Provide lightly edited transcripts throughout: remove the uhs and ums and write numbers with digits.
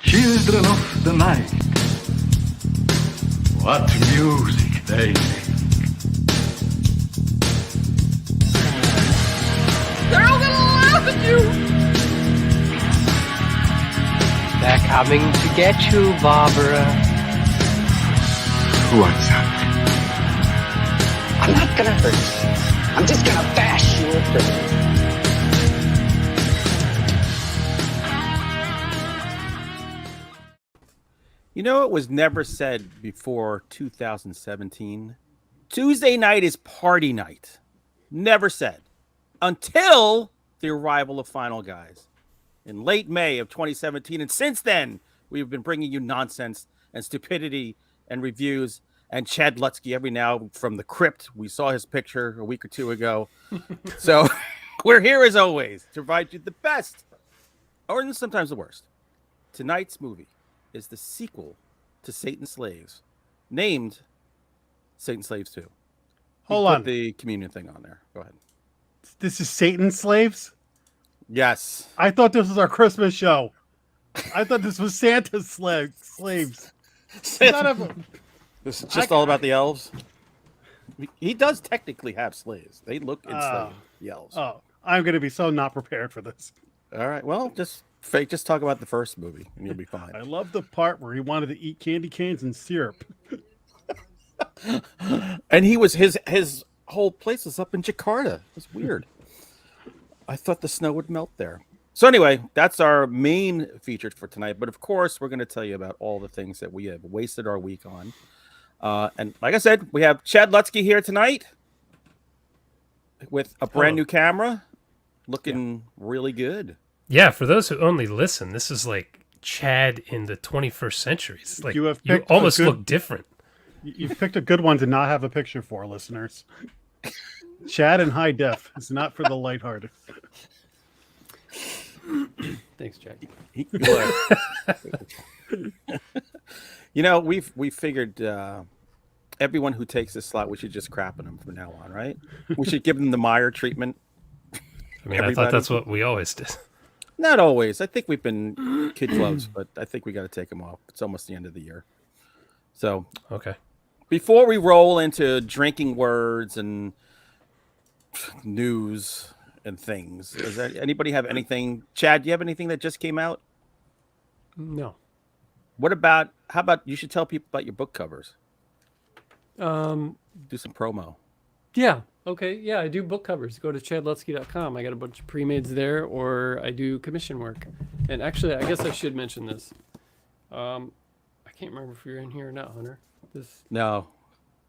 Children of the night, what music they make. They're all gonna laugh at you! They're coming to get you, Barbara. What's up? I'm not gonna hurt you. I'm just gonna bash you pretty. You know, it was never said before 2017. Tuesday night is party night. Never said. Until the arrival of Final Guys in late May of 2017. And since then, we've been bringing you nonsense and stupidity and reviews and Chad Lutzke every now from the crypt. We saw his picture a week or two ago. So we're here as always to provide you the best, or sometimes the worst. Tonight's movie is the sequel to Satan's Slaves, named Satan's Slaves 2. Hold on. Put the communion thing on there. Go ahead. This is Satan's Slaves? Yes. I thought this was our Christmas show. I thought this was Santa's slaves. This is just all about the elves. He does technically have slaves. They look enslaved, the elves. Oh, I'm going to be so not prepared for this. All right. Well, just talk about the first movie, and you'll be fine. I love the part where he wanted to eat candy canes and syrup. And he was his whole place was up in Jakarta. It was weird. I thought the snow would melt there. So anyway, that's our main feature for tonight. But of course, we're going to tell you about all the things that we have wasted our week on. And like I said, we have Chad Lutzke here tonight with a brand new camera, looking really good. Yeah, for those who only listen, this is like Chad in the 21st century. It's like you picked almost look different. You've picked a good one to not have a picture for, listeners. Chad in high def. It's not for the lighthearted. Thanks, Chad. You know, we figured everyone who takes this slot, we should just crap on them from now on, right? We should give them the Meyer treatment. I mean, I thought that's what we always did. Not always. I think we've been kid gloves, but I think we got to take them off. It's almost the end of the year. So, okay. Before we roll into drinking words and news and things, does anybody have anything? Chad, do you have anything that just came out? No. How about you should tell people about your book covers? Do some promo. Yeah. Okay. Yeah, I do book covers. Go to chadlutzke.com. I got a bunch of pre-mades there, or I do commission work. And actually, I guess I should mention this. I can't remember if you're in here or not, Hunter. No.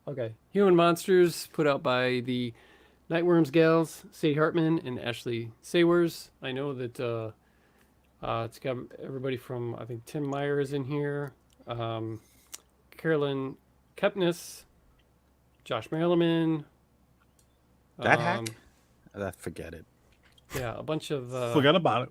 Okay. Human Monsters, put out by the Nightworms gals, Sadie Hartman and Ashley Saywers. I know that it's got everybody from, I think Tim Meyer is in here, Carolyn Kepnes, Josh Merriman. That hack? Forget it. Yeah, a bunch of forget about it.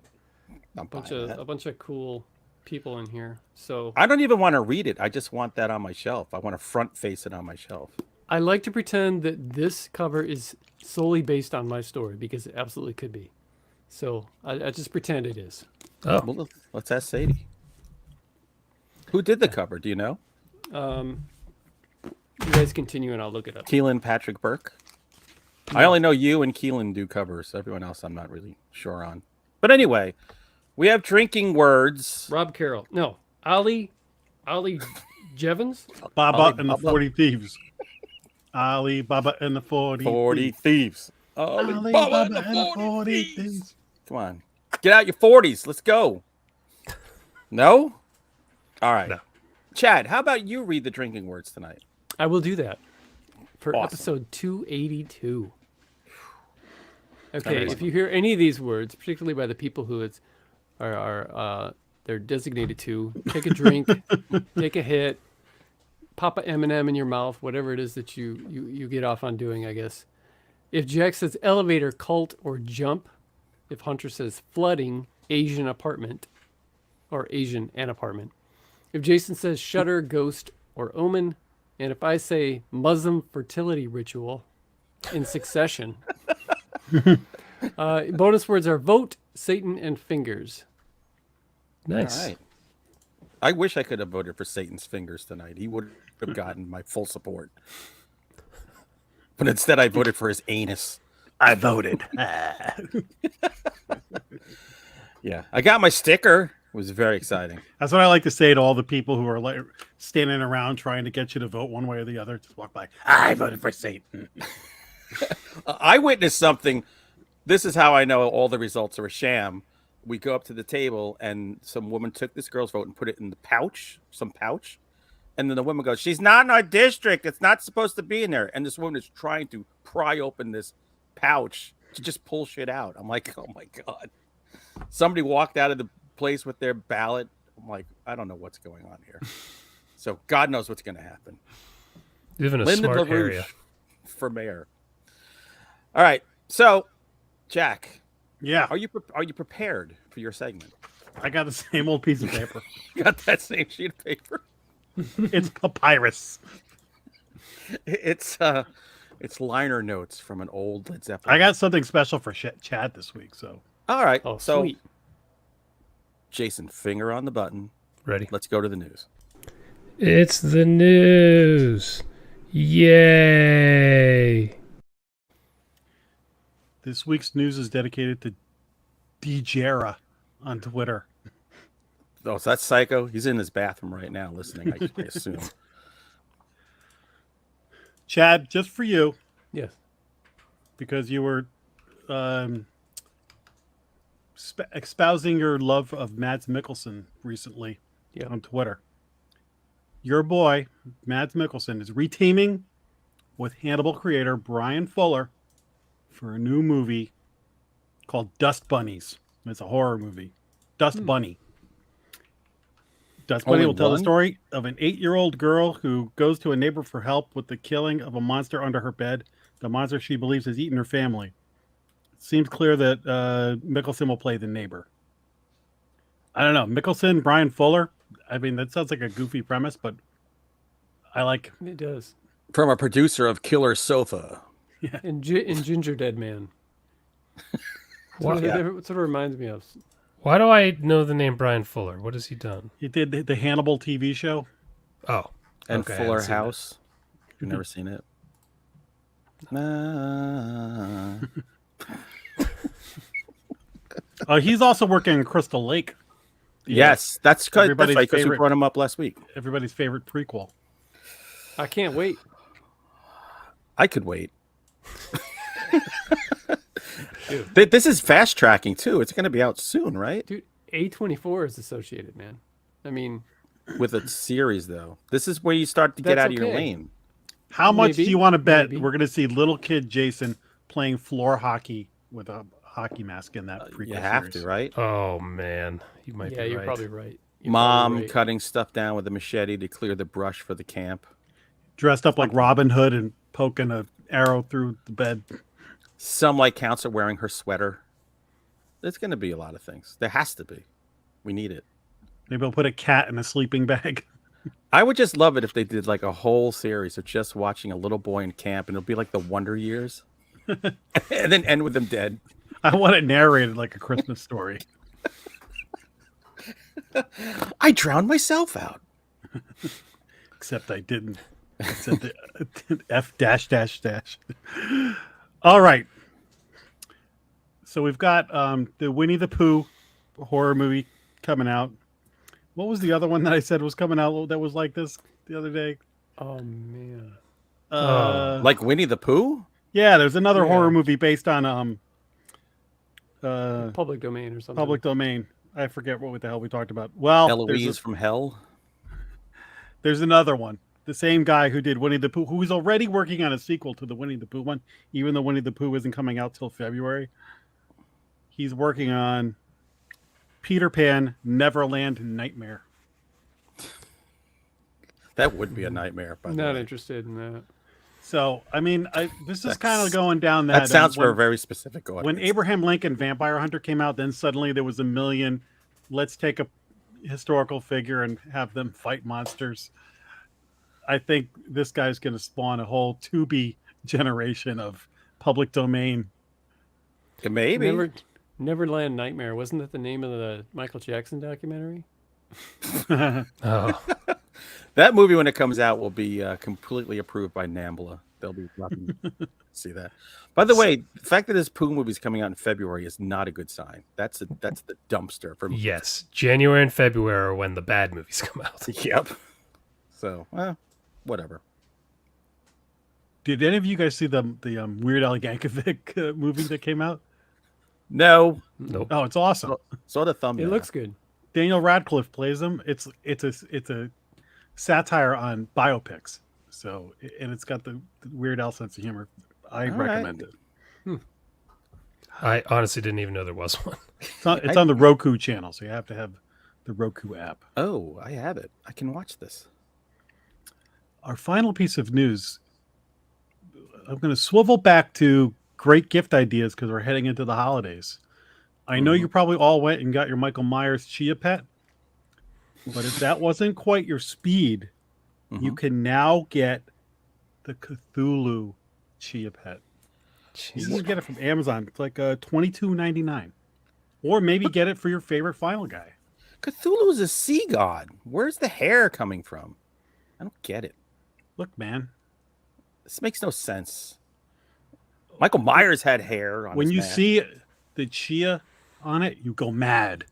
a bunch of cool people in here. So I don't even want to read it. I just want that on my shelf. I want to front face it on my shelf. I like to pretend that this cover is solely based on my story because it absolutely could be. So I just pretend it is. Oh, well, let's ask Sadie. Who did the cover? Do you know? You guys continue and I'll look it up. Keelan Patrick Burke. No. I only know you and Keelan do covers. Everyone else I'm not really sure on. But anyway, we have drinking words. Rob Carroll. No. Ali Jevons? Baba and the 40 Thieves. Ali Baba and the 40 Thieves. Ali Baba and the 40 Thieves. Come on. Get out your 40s. Let's go. No? All right. No. Chad, how about you read the drinking words tonight? I will do that for Awesome. episode 282. Okay, if you hear any of these words, particularly by the people who they're designated to, take a drink, take a hit, pop a M&M in your mouth, whatever it is that you get off on doing, I guess. If Jack says elevator, cult, or jump, if Hunter says flooding, Asian apartment, or Asian an apartment. If Jason says Shudder, ghost, or omen, and if I say Muslim fertility ritual in succession, bonus words are vote, Satan, and fingers. nice. All right. I wish I could have voted for Satan's fingers tonight. He would have gotten my full support. But instead, I voted for his anus. I voted. Yeah, I got my sticker. It was very exciting. That's what I like to say to all the people who are like standing around trying to get you to vote one way or the other. Just walk by. I voted for Satan. I witnessed something. This is how I know all the results are a sham. We go up to the table, and some woman took this girl's vote and put it in the pouch, some pouch. And then the woman goes, "She's not in our district. It's not supposed to be in there." And this woman is trying to pry open this pouch to just pull shit out. I'm like, oh my God. Somebody walked out of the place with their ballot. I'm like, I don't know what's going on here. So God knows what's going to happen. You live in a Lyndon smart LaRouche area. for mayor. All right. So, Jack, Yeah, are you prepared for your segment? I got the same old piece of paper. You got that same sheet of paper? It's papyrus. It's liner notes from an old Led Zeppelin. I got something special for Chad this week. So All right. Oh, so, sweet. Jason, finger on the button. Ready? Let's go to the news. It's the news. Yay! this week's news is dedicated to DJera on Twitter. Oh, so that's Psycho. He's in his bathroom right now listening, I assume. Chad, just for you, Yes. because you were espousing your love of Mads Mikkelsen recently on Twitter. Your boy, Mads Mikkelsen, is reteaming with Hannibal creator Brian Fuller for a new movie called Dust Bunnies. It's a horror movie. Dust Bunny. Dust Bunny will tell the story of an 8-year-old girl who goes to a neighbor for help with the killing of a monster under her bed. The monster she believes has eaten her family. It seems clear that Mikkelsen will play the neighbor. I don't know. Mikkelsen, Brian Fuller. I mean, that sounds like a goofy premise, but I like. It does. From a producer of Killer Sofa. And Ginger Dead Man. What? That's what it reminds me of. Why do I know the name Brian Fuller? What has he done? He did the Hannibal TV show. Oh. And okay, I Fuller haven't seen House. You've never seen it? He's also working on Crystal Lake. Yes, that's because we favorite- brought him up last week. Everybody's favorite prequel. I can't wait. I could wait. This is fast tracking too. It's going to be out soon, right? Dude, A24 is associated, man. I mean, With a series, though. This is where you start to get That's out of your okay. lane. How much do Maybe, you want to bet maybe. we're going to see little kid Jason playing floor hockey with a hockey mask in that prequel You have series? to, right? Oh man, you might yeah, be you're right. probably right. You're Mom probably right. cutting stuff down with a machete to clear the brush for the camp. Dressed up like Robin Hood and poking an arrow through the bed. Some like counselor wearing her sweater. There's going to be a lot of things. There has to be. We need it. Maybe I'll put a cat in a sleeping bag. I would just love it if they did like a whole series of just watching a little boy in camp, and it'll be like the Wonder Years, and then end with them dead. I want it narrated like a Christmas story. I drowned myself out. Except I didn't. I said the F dash dash dash. All right. So we've got the Winnie the Pooh horror movie coming out. What was the other one that I said was coming out that was like this the other day? Oh, man. Like Winnie the Pooh? Yeah, there's another Yeah. horror movie based on Public domain or something. public domain. I forget what the hell we talked about. Well, Eloise from Hell? there's another one. The same guy who did Winnie the Pooh, who's already working on a sequel to the Winnie the Pooh one, even though Winnie the Pooh isn't coming out till February. He's working on Peter Pan Neverland Nightmare. That would be a nightmare, by the Not way. interested in that. So, I mean, this is That's- kind of going down That sounds for a when, very specific audience. when Abraham Lincoln Vampire Hunter came out, then suddenly there was a million, let's take a historical figure and have them fight monsters. I think this guy's going to spawn a whole Tubi generation of public domain. Maybe. Neverland Nightmare. Wasn't that the name of the Michael Jackson documentary? Oh, That movie, when it comes out, will be completely approved by NAMBLA. They'll be loving to see that. By the way, the fact that this Pooh movie is coming out in February is not a good sign. That's the dumpster for movies. yes. January and February are when the bad movies come out. Yep. So, whatever. Did any of you guys see the Weird Al Yankovic movie that came out? No. Nope. Oh, it's awesome. Saw the thumbnail. It looks good. Daniel Radcliffe plays him. It's a satire on biopics. So, and it's got the Weird Al sense of humor. I recommend it. I honestly didn't even know there was one. It's on the Roku channel, so you have to have the Roku app. Oh, I have it. I can watch this. Our final piece of news, I'm going to swivel back to great gift ideas because we're heading into the holidays. I know you probably all went and got your Michael Myers Chia Pet, but if that wasn't quite your speed, you can now get the Cthulhu Chia Pet. You can get it from Amazon. It's like $22.99, or maybe get it for your favorite final guy. Cthulhu is a sea god. Where's the hair coming from? I don't get it. Look, man, This makes no sense. Michael Myers had hair on when his you mask. see the Chia on it, you go mad.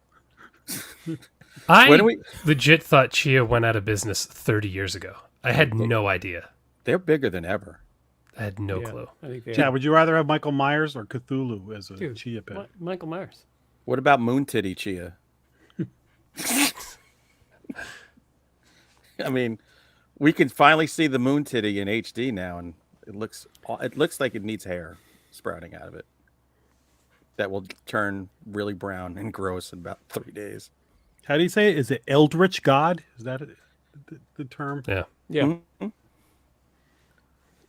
I When we- legit thought Chia went out of business 30 years ago. I had no idea. They're bigger than ever. I had no Yeah, clue. I think they Chad, would you rather have Michael Myers or Cthulhu as a Dude, Chia Pet? Michael Myers. What about Moon Titty Chia? I mean, we can finally see the Moon Titty in HD now, and it looks like it needs hair sprouting out of it. That will turn really brown and gross in about 3 days. How do you say it? Is it Eldritch God? Is that the term? Yeah. Yeah. Mhm.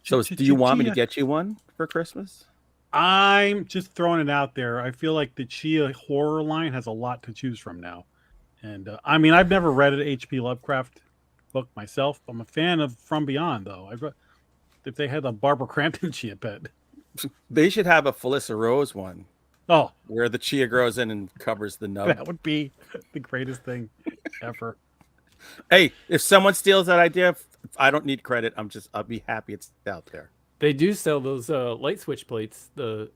So, do you want me to get you one for Christmas? I'm just throwing it out there. I feel like the Chia horror line has a lot to choose from now. And I mean, I've never read an H.P. Lovecraft book myself. I'm a fan of From Beyond, though. If they had a Barbara Crampton Chia Pet. They should have a Felissa Rose one Oh, where the Chia grows in and covers the nub. that would be the greatest thing ever. Hey, if someone steals that idea, I don't need credit. I'll be happy it's out there. They do sell those light switch plates. The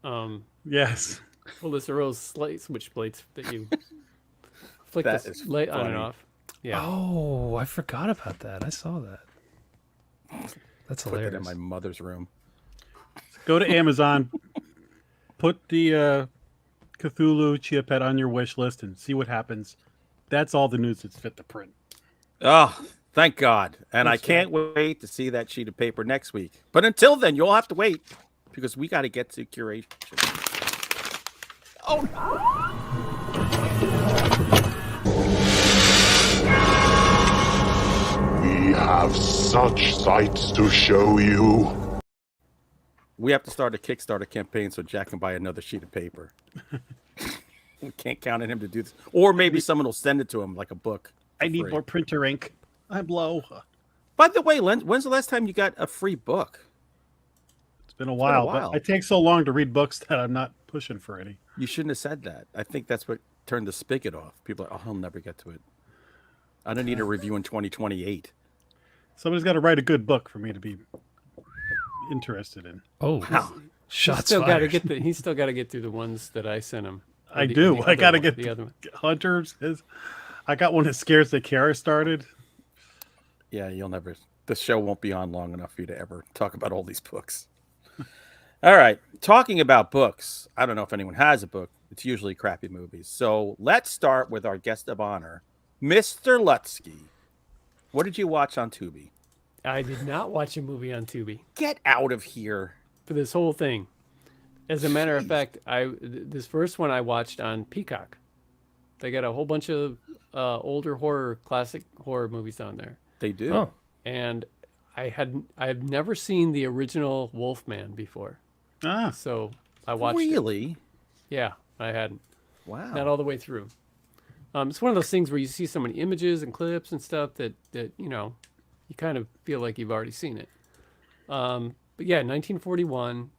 Yes. Alyssa Rose light switch plates that you flick That the is light on and funny. off. Yeah. Oh, I forgot about that. I saw that. That's Put that hilarious. in my mother's room. Go to Amazon, put the Cthulhu Chia Pet on your wish list, and see what happens. That's all the news that's fit to print. Oh, thank God. And That's I can't wait to see that sheet of paper next week. But until then, you'll have to wait because we got to get to curation. We have such sights to show you. We have to start a Kickstarter campaign so Jack can buy another sheet of paper. We can't count on him to do this. Or maybe someone will send it to him like a book. I for need free. more printer ink. I'm low. By the way, Len, when's the last time you got a free book? It's been a while, while. but it takes so long to read books that I'm not pushing for any. You shouldn't have said that. I think that's what turned the spigot off. People are, I'll never get to it. I don't need a review in 2028. Somebody's got to write a good book for me to be interested in. Oh, shots Still got to fired. get he's still got to get through the ones that I sent him. I do. I got to get the other one. Hunters. I got one that scares the Kara started. Yeah, you'll never. The show won't be on long enough for you to ever talk about all these books. All right, talking about books. I don't know if anyone has a book. It's usually crappy movies. So let's start with our guest of honor, Mr. Lutzke. What did you watch on Tubi? I did not watch a movie on Tubi Get out of here. for this whole thing. As a matter of fact, this first one I watched on Peacock. They got a whole bunch of older classic horror movies on there, They do. Oh, and I've never seen the original Wolfman before, Ah, so I watched it. Really? Yeah, I hadn't. Wow. Not all the way through. It's one of those things where you see so many images and clips and stuff that you know, you kind of feel like you've already seen it. But yeah, 1941.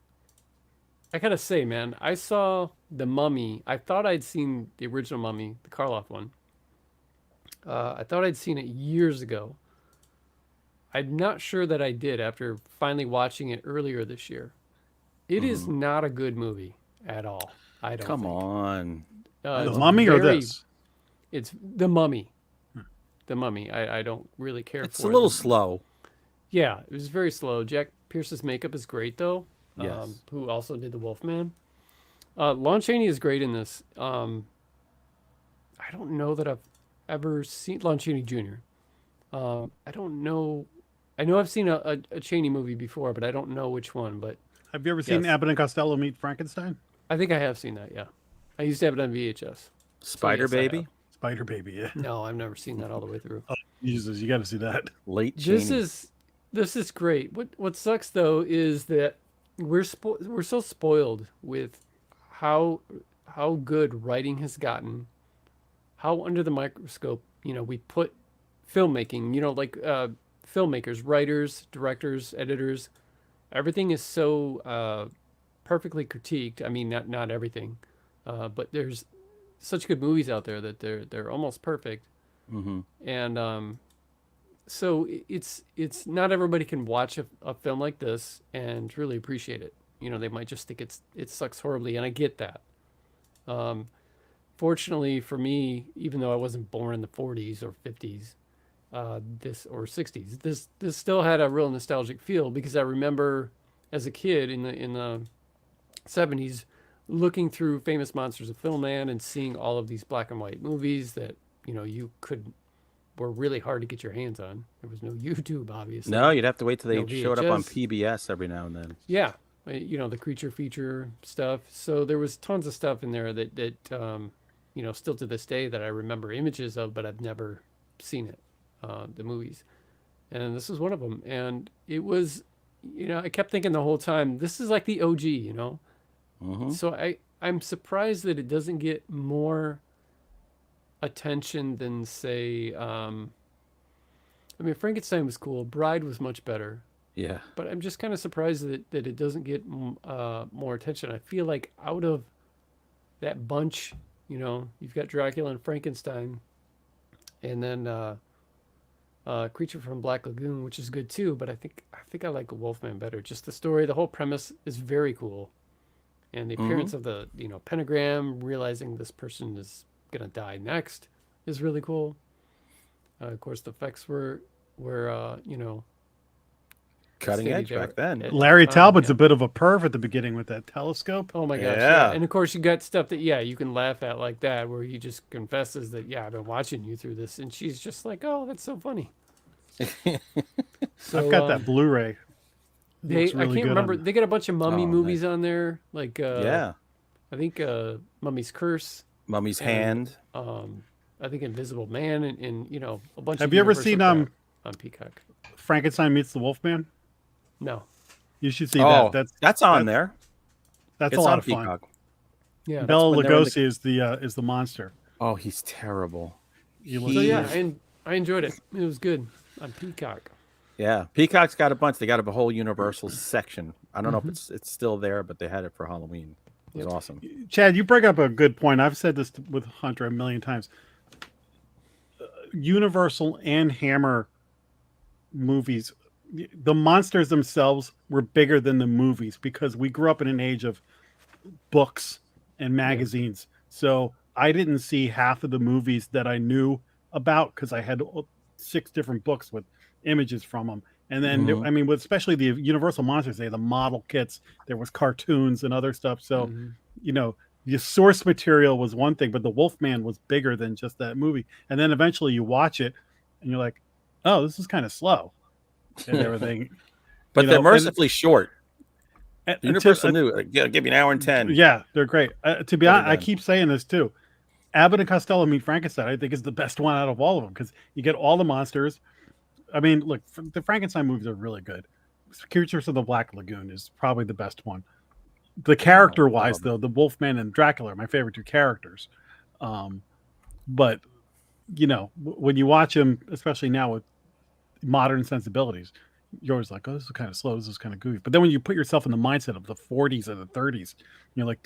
I gotta say, man, I saw The Mummy. I thought I'd seen the original Mummy, the Karloff one. I thought I'd seen it years ago. I'm not sure that I did after finally watching it earlier this year. It is not a good movie at all. I don't Come think. on. The It's Mummy or this? It's The Mummy. The Mummy. I don't really care It's for a it. little slow. Yeah, it was very slow. Jack Pierce's makeup is great, though. Yes. Who also did the Wolfman. Lon Chaney is great in this. I don't know that I've ever seen Lon Chaney Jr. I don't know. I know I've seen a Chaney movie before, but I don't know which one. But Have you ever seen Yes. Abbott and Costello Meet Frankenstein? I think I have seen that. Yeah, I used to have it on VHS. Spider yes, I Baby. have. Spider Baby, yeah. No, I've never seen that all the way through. Oh, Jesus, you got to see that. Late This Cheney. is great. What sucks though is that we're so spoiled with how good writing has gotten, how under the microscope we put filmmaking. Like filmmakers, writers, directors, editors. Everything is so perfectly critiqued. I mean, not everything, but there's such good movies out there that they're almost perfect. And so it's not everybody can watch a film like this and really appreciate it. They might just think it sucks horribly, and I get that. Fortunately for me, even though I wasn't born in the 40s or 50s, this or 60s, this still had a real nostalgic feel because I remember as a kid in the 70s looking through Famous Monsters of Filmland and seeing all of these black and white movies that were really hard to get your hands on. There was no YouTube, obviously. No, you'd have to wait till they No showed up on VHS. PBS every now and then. Yeah, the creature feature stuff. So there was tons of stuff in there that still to this day that I remember images of, but I've never seen it, the movies. And this is one of them. And it was, I kept thinking the whole time, this is like the OG, So I'm surprised that it doesn't get more attention than say, Frankenstein was cool. Bride was much better. Yeah. But I'm just kind of surprised that it doesn't get more attention. I feel like out of that bunch, you've got Dracula and Frankenstein, and then Creature from Black Lagoon, which is good too. But I think I like Wolfman better. Just the story, the whole premise is very cool, and the appearance of the pentagram, realizing this person is gonna die next, is really cool. Of course, the effects were Cutting steady edge there back then. at Larry the time, Talbot's yeah. a bit of a perv at the beginning with that telescope. Oh my gosh! Yeah. Yeah. And of course, you got stuff that you can laugh at like that, where he just confesses that I've been watching you through this, and she's just like, oh, that's so funny. So, I've got that Blu-ray. They Looks really I can't good remember. on- They got a bunch of mummy Oh, movies on there, like Yeah. I think Mummy's Curse. Mummy's And- Hand. I think Invisible Man, and a bunch. Have of you ever Universal seen crap on Peacock? Frankenstein Meets the Wolfman? No. You should see Oh, that. that's on there. That's It's a lot on of fun. Peacock. Yeah. Bela when they're in the- Lugosi is the monster. Oh, he's terrible. He So looks- yeah, I enjoyed it. It was good on Peacock. Yeah, Peacock's got a bunch. They got a whole Universal section. I don't know if it's still there, but they had it for Halloween. It was awesome. Chad, you bring up a good point. I've said this with Hunter a million times. Universal and Hammer movies, the monsters themselves were bigger than the movies because we grew up in an age of books and magazines. So I didn't see half of the movies that I knew about because I had 6 different books with images from them. And then, with especially the Universal Monsters, they had the model kits, there was cartoons and other stuff. So, the source material was one thing, but the Wolfman was bigger than just that movie. And then eventually you watch it and you're like, oh, this is kind of slow and everything. But You they're know, mercifully short. And Universal knew. Give me an hour and 10. Yeah, they're great. To be honest, I done. keep saying this too. Abbott and Costello Meet Frankenstein, I think, is the best one out of all of them because you get all the monsters. I mean, look, the Frankenstein movies are really good. Creatures of the Black Lagoon is probably the best one. The character-wise, though, the Wolfman and Dracula are my favorite 2 characters. But when you watch them, especially now with modern sensibilities, you're always like, "Oh, this is kind of slow. This is kind of goofy." But then when you put yourself in the mindset of the 40s and the 30s, you're like,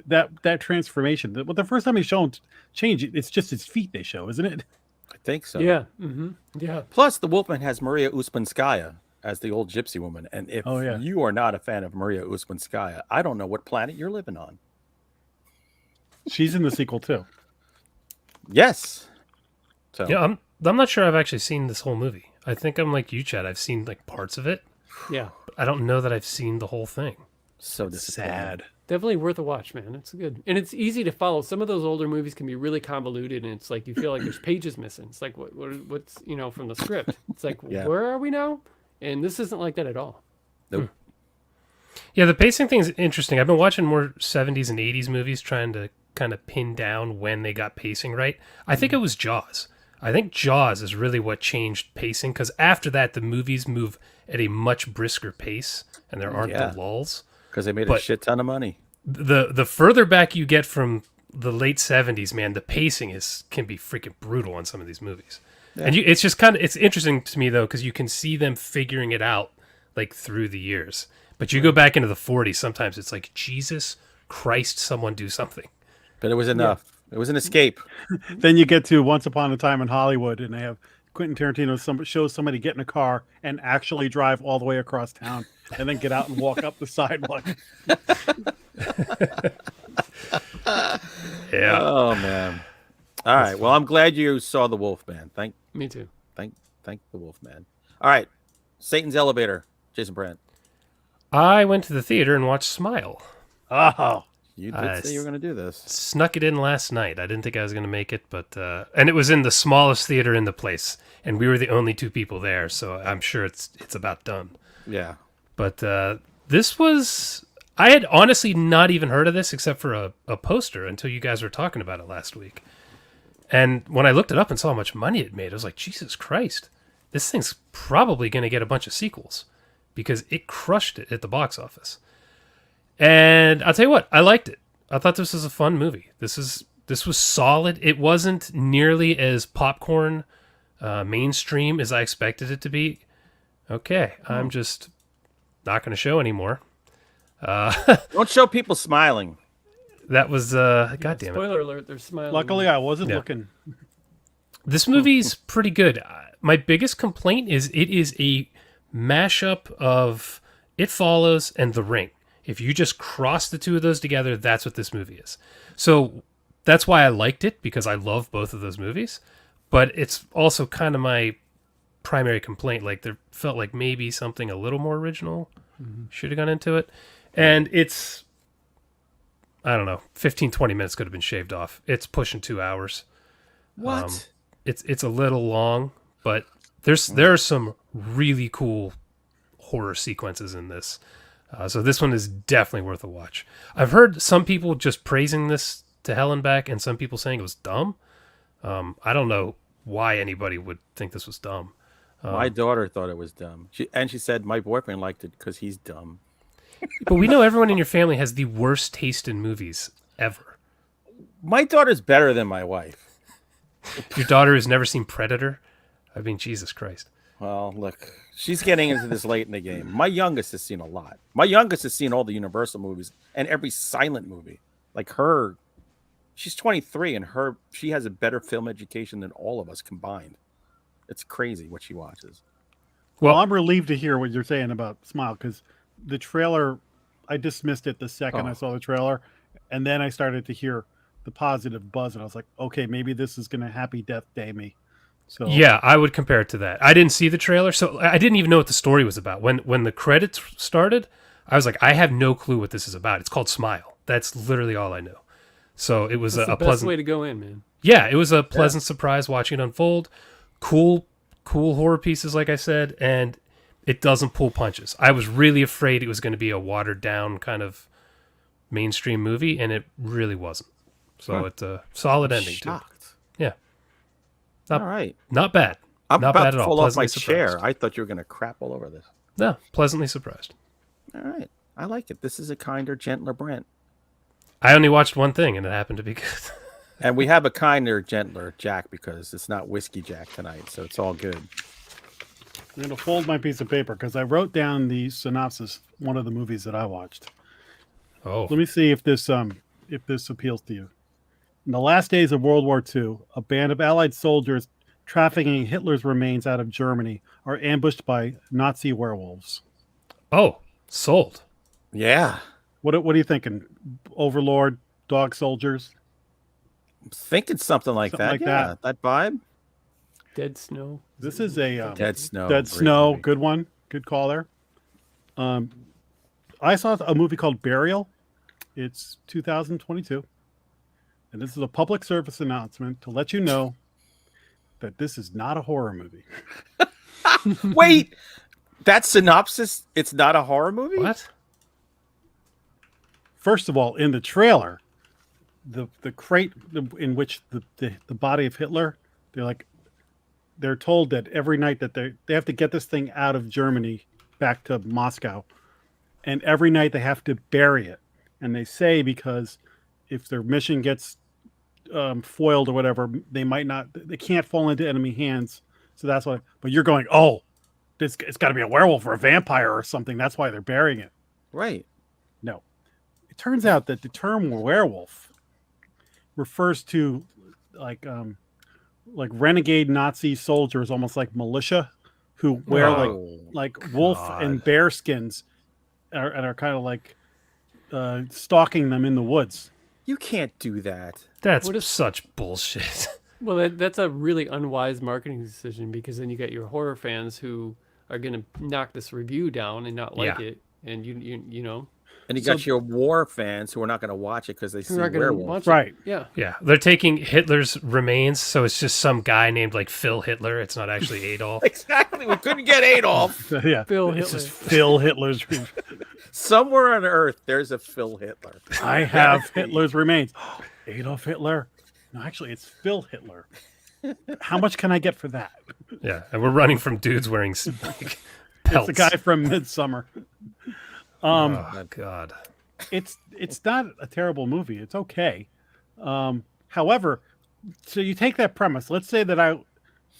that transformation. The first time they show him change, it's just his feet they show, isn't it? I think so. Yeah. Mm-hmm. Yeah. Plus, the Wolfman has Maria Usmanskaya as the old gypsy woman. And if you are not a fan of Maria Usmanskaya, I don't know what planet you're living on. She's in the sequel too. Yes. So Yeah, I'm not sure I've actually seen this whole movie. I think I'm like you, Chad. I've seen like parts of it. Yeah. But I don't know that I've seen the whole thing. so disappointed. Definitely worth a watch, man. It's good. And it's easy to follow. Some of those older movies can be really convoluted, and it's like you feel like there's pages missing. It's like, what's, from the script? It's like, where are we now? And this isn't like that at all. Nope. Yeah, the pacing thing is interesting. I've been watching more 70s and 80s movies trying to kind of pin down when they got pacing right. I think it was Jaws. I think Jaws is really what changed pacing, because after that, the movies move at a much brisker pace, and there aren't the lulls. Because they made a shit ton of money. The further back you get from the late 70s, man, the pacing can be freaking brutal on some of these movies. Yeah. And it's just it's interesting to me, though, because you can see them figuring it out like through the years. But you go back into the 40s, sometimes it's like, Jesus Christ, someone do something. But it was enough. Yeah. It was an escape. Then you get to Once Upon a Time in Hollywood, and they have Quentin Tarantino shows somebody get in a car and actually drive all the way across town and then get out and walk up the sidewalk. Yeah. Oh, man. All right. Well, I'm glad you saw the Wolfman. Me too. Thank the Wolfman. All right. Satan's Elevator. Jason Brandt. I went to the theater and watched Smile. Oh. You did say you were going to do this. Snuck it in last night. I didn't think I was going to make it, but and it was in the smallest theater in the place, and we were the only two people there, so I'm sure it's about done. Yeah. But this was... I had honestly not even heard of this except for a poster until you guys were talking about it last week. And when I looked it up and saw how much money it made, I was like, Jesus Christ, this thing's probably going to get a bunch of sequels because it crushed it at the box office. And I'll tell you what, I liked it. I thought this was a fun movie. This was solid. It wasn't nearly as popcorn mainstream as I expected it to be. Okay, I'm just not going to show anymore. Don't show people smiling. That was God damn it. Spoiler alert, they're smiling. Luckily, I wasn't looking. This movie's pretty good. My biggest complaint is it is a mashup of It Follows and The Ring. If you just cross the two of those together, that's what this movie is. So that's why I liked it, because I love both of those movies. But it's also kind of my primary complaint. Like, there felt like maybe something a little more original should have gone into it. And it's, I don't know, 15, 20 minutes could have been shaved off. It's pushing 2 hours. What? It's a little long, but there are some really cool horror sequences in this. So this one is definitely worth a watch. I've heard some people just praising this to hell and back, and some people saying it was dumb. I don't know why anybody would think this was dumb. My daughter thought it was dumb. She said my boyfriend liked it because he's dumb. But we know everyone in your family has the worst taste in movies ever. My daughter's better than my wife. Your daughter has never seen Predator? I mean, Jesus Christ. Well, look, she's getting into this late in the game. My youngest has seen a lot. My youngest has seen all the Universal movies and every silent movie. Like her, she's 23 and she has a better film education than all of us combined. It's crazy what she watches. Well, I'm relieved to hear what you're saying about Smile, because the trailer, I dismissed it the second I saw the trailer, and then I started to hear the positive buzz, and I was like, okay, maybe this is going to Happy Death Day me. So yeah, I would compare it to that. I didn't see the trailer, so I didn't even know what the story was about. When the credits started, I was like, I have no clue what this is about. It's called Smile. That's literally all I know. So it was That's a the best pleasant way to go in, man. Yeah, it was a pleasant surprise watching it unfold. Cool horror pieces, like I said, and it doesn't pull punches. I was really afraid it was going to be a watered down kind of mainstream movie, and it really wasn't. So it's a solid ending too. Yeah. All right. Not bad. I'm not about bad to at all. fall off my Pleasantly chair. surprised. I thought you were going to crap all over this. No, pleasantly surprised. All right. I like it. This is a kinder, gentler Brent. I only watched one thing, and it happened to be good. And we have a kinder, gentler Jack because it's not Whiskey Jack tonight, so it's all good. I'm going to fold my piece of paper because I wrote down the synopsis, one of the movies that I watched. Oh. Let me see if this appeals to you. In the last days of World War II, a band of Allied soldiers trafficking Hitler's remains out of Germany are ambushed by Nazi werewolves. Oh, sold. Yeah. What are you thinking? Overlord, dog soldiers? I'm thinking something like Something that. like Yeah. That vibe. Dead Snow. This is a Dead Snow. Dead great Snow. movie. Good one. Good call there. I saw a movie called Burial. It's 2022. And this is a public service announcement to let you know that this is not a horror movie. Wait, that synopsis, it's not a horror movie? What? First of all, in the trailer, the crate in which the body of Hitler, they're told that every night that they have to get this thing out of Germany back to Moscow, and every night they have to bury it. And they say because if their mission gets foiled or whatever, they can't fall into enemy hands. So that's why. But you're going, oh, it's got to be a werewolf or a vampire or something. That's why they're burying it. Right. No, it turns out that the term werewolf refers to like renegade Nazi soldiers, almost like militia, who wear like wolf and bear skins, and are kind of like stalking them in the woods. You can't do that. That's such bullshit. Well, that's a really unwise marketing decision, because then you get your horror fans who are going to knock this review down and not like it, and you know. And you got your war fans who are not going to watch it because they see werewolves. Right. Yeah. Yeah, they're taking Hitler's remains, so it's just some guy named like Phil Hitler. It's not actually Adolf. Exactly. We couldn't get Adolf. Yeah, Phil it's Hitler. just Phil Hitler's. Somewhere on Earth, there's a Phil Hitler. I have Hitler's remains. Adolf Hitler. No, actually, it's Phil Hitler. How much can I get for that? Yeah, and we're running from dudes wearing like, pelts. It's the guy from Midsummer. Oh God. It's not a terrible movie. It's okay. However, so you take that premise. Let's say that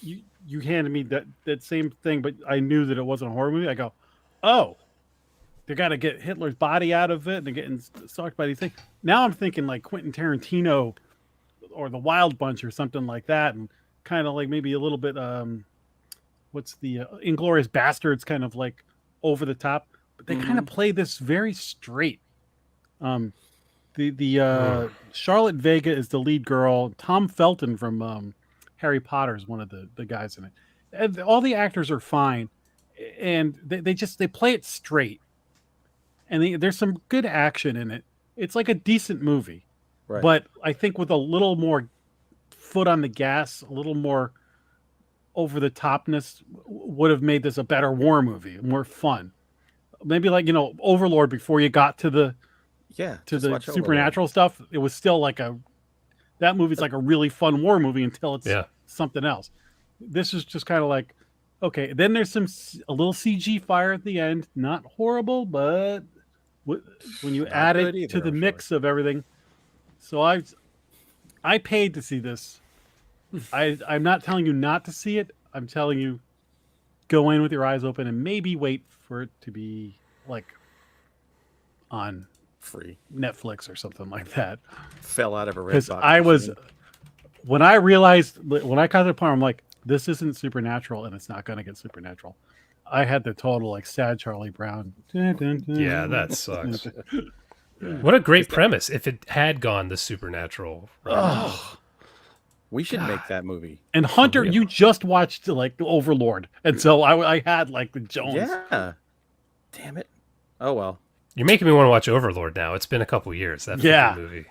you handed me that same thing, but I knew that it wasn't a horror movie. I go, oh, they got to get Hitler's body out of it, and they're getting stalked by these things. Now I'm thinking like Quentin Tarantino or The Wild Bunch or something like that, and kind of like maybe a little bit what's the Inglourious Bastards, kind of like over the top, but they kind of play this very straight. The Charlotte Vega is the lead girl. Tom Felton from Harry Potter is one of the guys in it. And all the actors are fine, and they play it straight. And there's some good action in it. It's like a decent movie, Right. but I think with a little more foot on the gas, a little more over the topness, would have made this a better war movie, more fun. Maybe like Overlord before you got to the supernatural stuff. It was still like that movie's like a really fun war movie until it's something else. This is just kind of like, okay. Then there's a little CG fire at the end, not horrible, but when you add it to the mix of everything. So I paid to see this. I'm not telling you not to see it. I'm telling you, go in with your eyes open and maybe wait for it to be like on free Netflix or something like that. Fell out of a red Because box. When I realized, when I got to the point, I'm like, this isn't supernatural, and it's not going to get supernatural. I had the total like sad Charlie Brown. Yeah, that sucks. What a great premise! If it had gone the supernatural, We should make that movie. And Hunter, you just watched like Overlord, and so I had like the Jones. Yeah. Damn it. Oh well. You're making me want to watch Overlord now. It's been a couple years. That freaking movie.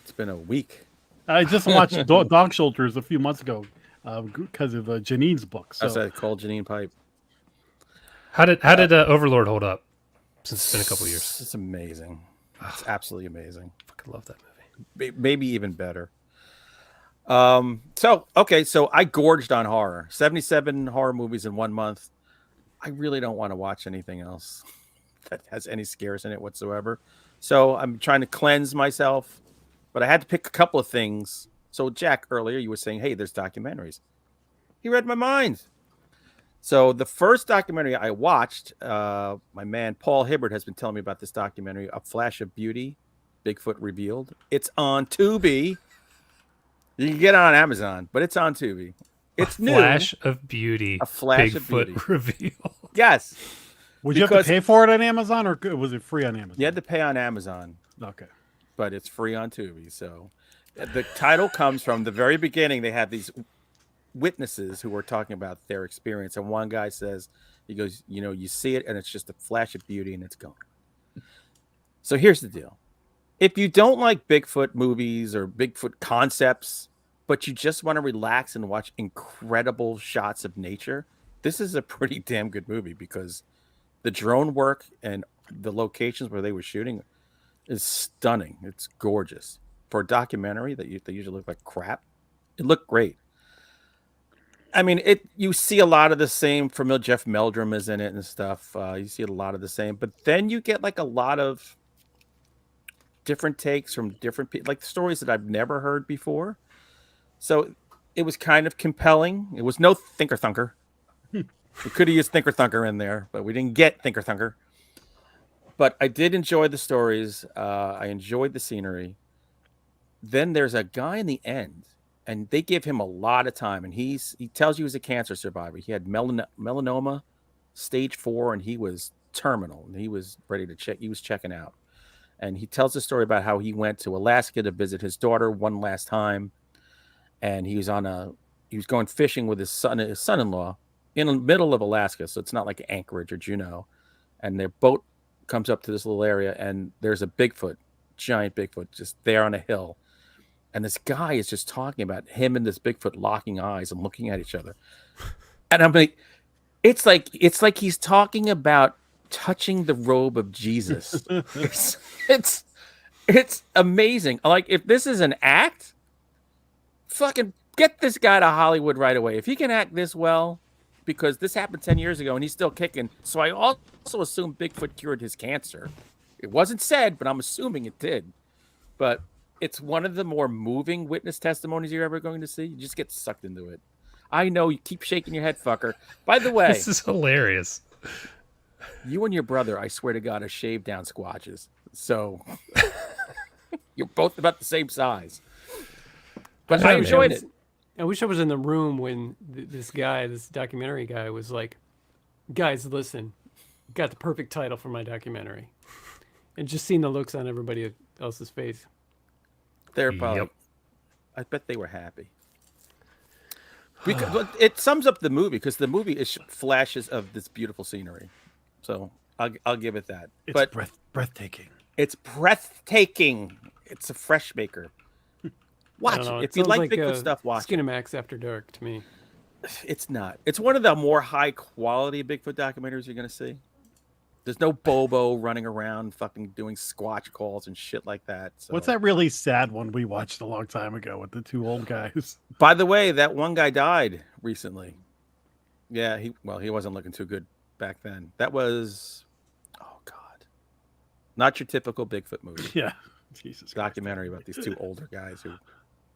It's been a week. I just watched Dog Soldiers a few months ago because of Janine's book. So. That's that called Janine Pipe. How did Overlord hold up? Since it's been a couple years. It's amazing. It's absolutely amazing. Fucking love that movie. Maybe even better. So I gorged on horror. 77 horror movies in 1 month. I really don't want to watch anything else that has any scares in it whatsoever. So I'm trying to cleanse myself, but I had to pick a couple of things. So Jack, earlier you were saying, hey, there's documentaries. He read my mind. So the first documentary I watched, my man Paul Hibbert has been telling me about this documentary, A Flash of Beauty, Bigfoot Revealed. It's on Tubi. You can get it on Amazon, but it's on Tubi. It's new. Flash of beauty. A flash of Bigfoot beauty. reveal. Yes. Would you have to Because- pay for it on Amazon, or was it free on Amazon? You had to pay on Amazon, Okay. but it's free on Tubi. So the title comes from the very beginning. They have these witnesses who were talking about their experience. And one guy says, he goes, you see it and it's just a flash of beauty and it's gone. So here's the deal. If you don't like Bigfoot movies or Bigfoot concepts, but you just want to relax and watch incredible shots of nature, this is a pretty damn good movie because the drone work and the locations where they were shooting is stunning. It's gorgeous. For a documentary they usually look like crap, it looked great. I mean, you see a lot of the same familiar. Jeff Meldrum is in it and stuff. You see a lot of the same, but then you get like a lot of different takes from different people, like stories that I've never heard before. So it was kind of compelling. It was no Thinker Thunker. We could have used Thinker Thunker in there, but we didn't get Thinker Thunker. But I did enjoy the stories. I enjoyed the scenery. Then there's a guy in the end, and they give him a lot of time. And he tells you he's a cancer survivor. He had melanoma, stage 4, and he was terminal. And he was ready to check. He was checking out. And he tells the story about how he went to Alaska to visit his daughter one last time. And he was going fishing with his son-in-law in the middle of Alaska. So it's not like Anchorage or Juneau. And their boat comes up to this little area and there's a Bigfoot, giant Bigfoot, just there on a hill. And this guy is just talking about him and this Bigfoot locking eyes and looking at each other. And I'm like, it's like he's talking about touching the robe of Jesus. It's amazing. Like, if this is an act, fucking get this guy to Hollywood right away. If he can act this well, because this happened 10 years ago and he's still kicking. So I also assume Bigfoot cured his cancer. It wasn't said, but I'm assuming it did. But it's one of the more moving witness testimonies you're ever going to see. You just get sucked into it. I know, you keep shaking your head, fucker. By the way, This is hilarious. you and your brother, I swear to God, are shaved down squatches. So you're both about the same size. But I enjoyed it. I wish I was in the room when this documentary guy was like, guys, listen, got the perfect title for my documentary. And just seeing the looks on everybody else's face. They're probably, Yep. I bet they were happy. Because but it sums up the movie, because the movie is flashes of this beautiful scenery. So I'll give it that. It's But breathtaking. it's breathtaking. It's a fresh maker. Watch know, it. it If you sounds like Bigfoot stuff, watch it. Skinamax After Dark to me. It's not. It's one of the more high quality Bigfoot documentaries you're going to see. There's no Bobo running around fucking doing squatch calls and shit like that. So. What's that really sad one we watched a long time ago with the two old guys? By the way, that one guy died recently. Yeah, he wasn't looking too good back then. That was, oh God, not your typical Bigfoot movie. Yeah. Jesus Christ. Documentary about these two older guys who've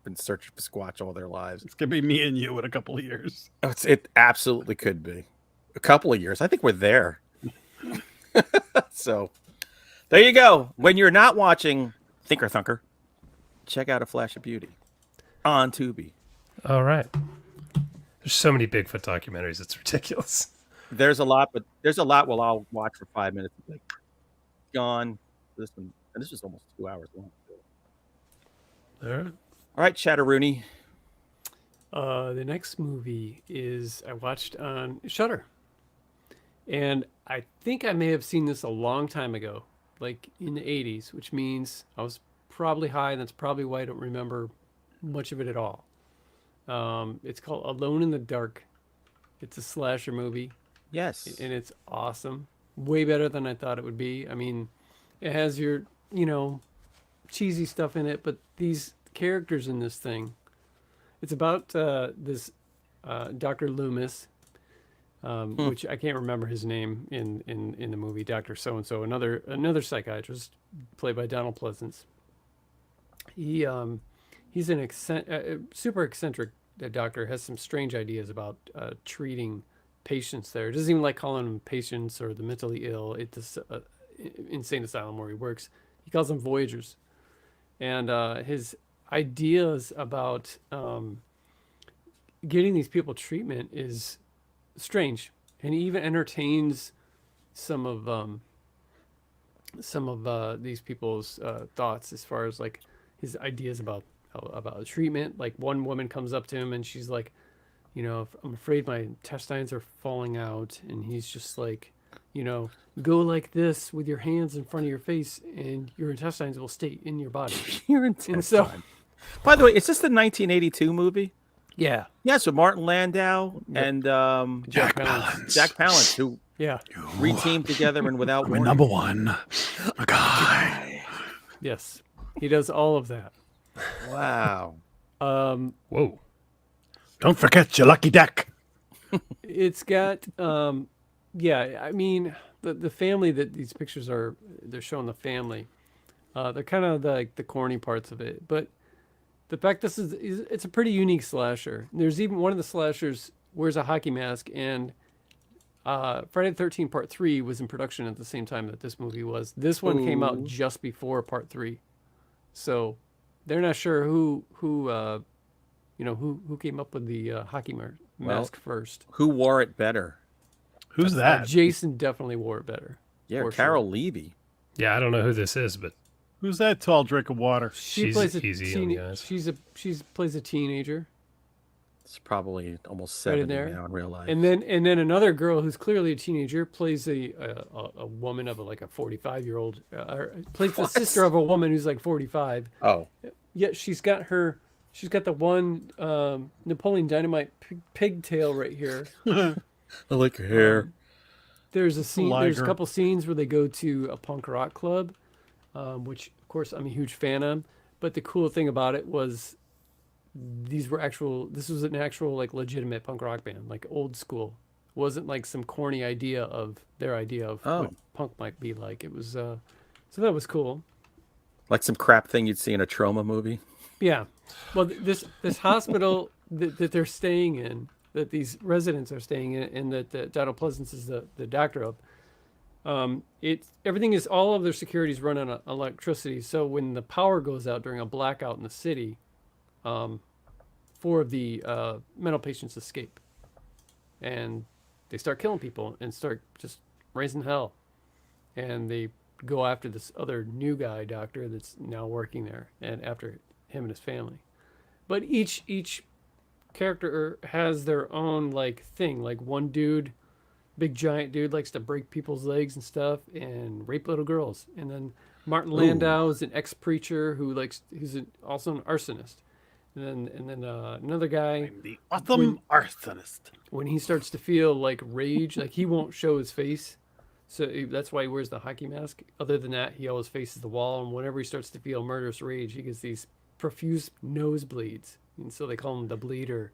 been searching for Squatch all their lives. It's gonna be me and you in a couple of years. It absolutely could be a couple of years. I think we're there. So there you go. When you're not watching Thinker Thunker, check out A Flash of Beauty on Tubi. All right. There's so many Bigfoot documentaries. It's ridiculous. There's a lot, but there's a lot I'll watch for 5 minutes. Like, gone. This one, and this is almost 2 hours long. All right. All right, Chatteroony. The next movie is I watched on Shudder. And I think I may have seen this a long time ago, like in the 80s, which means I was probably high, and that's probably why I don't remember much of it at all. It's called Alone in the Dark. It's a slasher movie, Yes. and it's awesome. Way better than I thought it would be. I mean, it has your, cheesy stuff in it, but these characters in this thing, it's about this Dr. Loomis, which I can't remember his name in the movie, Dr. So-and-so, another psychiatrist played by Donald Pleasance. He's an super eccentric doctor, has some strange ideas about treating patients there. Doesn't even like calling them patients or the mentally ill. It's this insane asylum where he works. He calls them voyagers. And his ideas about getting these people treatment is strange, and he even entertains some of these people's thoughts as far as like his ideas about treatment. Like one woman comes up to him and she's like, you know, I'm afraid my intestines are falling out, and he's just like, you know, go like this with your hands in front of your face, and your intestines will stay in your body. You're And so, By the way, is this the 1982 movie? yeah, Yeah, so Martin Landau and Jack Palance. Jack Palance, who Yeah, re-teamed together and without I'm warning. number one, a guy. yes, he does all of that. Wow. Whoa. Don't forget your lucky deck. It's got, yeah, I mean, the family that these pictures are, they're showing the family. They're kind of like the corny parts of it, but the fact it's a pretty unique slasher. There's even one of the slashers wears a hockey mask, and Friday the 13th Part 3 was in production at the same time that this movie was. This one came out just before Part 3, so they're not sure who came up with the hockey mask first. Who wore it better? Who's that? Jason definitely wore it better. Yeah, for Carol sure. Levy. Yeah, I don't know who this is, but Who's that tall drink of water? She she's plays a easy on you guys. She plays a teenager. It's probably almost Right 70 in there. now in real life. And then another girl who's clearly a teenager plays a woman of like a 45-year-old, plays the sister of a woman who's like 45. Oh. Yet she's got the one Napoleon Dynamite pigtail right here. I like her hair. There's a scene. There's a Liger. couple scenes where they go to a punk rock club, which of course I'm a huge fan of. But the cool thing about it was this was an actual like legitimate punk rock band, like old school. It wasn't like some corny idea of their idea of what punk might be like. It was so that was cool. Like some crap thing you'd see in a trauma movie. Yeah. Well, this hospital that they're staying in, that these residents are staying in, and that Donald Pleasance is the doctor of, everything is, all of their securities run on electricity. So when the power goes out during a blackout in the city, 4 of the mental patients escape, and they start killing people and start just raising hell, and they go after this other new guy doctor that's now working there, and after him and his family. But each character has their own like thing. Like one dude, big giant dude, likes to break people's legs and stuff and rape little girls. And then Martin Landau is an ex-preacher he's also an arsonist. And then another guy, The awesome arsonist. when he starts to feel like rage, like he won't show his face. So that's why he wears the hockey mask. Other than that, he always faces the wall. And whenever he starts to feel murderous rage, he gets these profuse nosebleeds. And so they call him the Bleeder.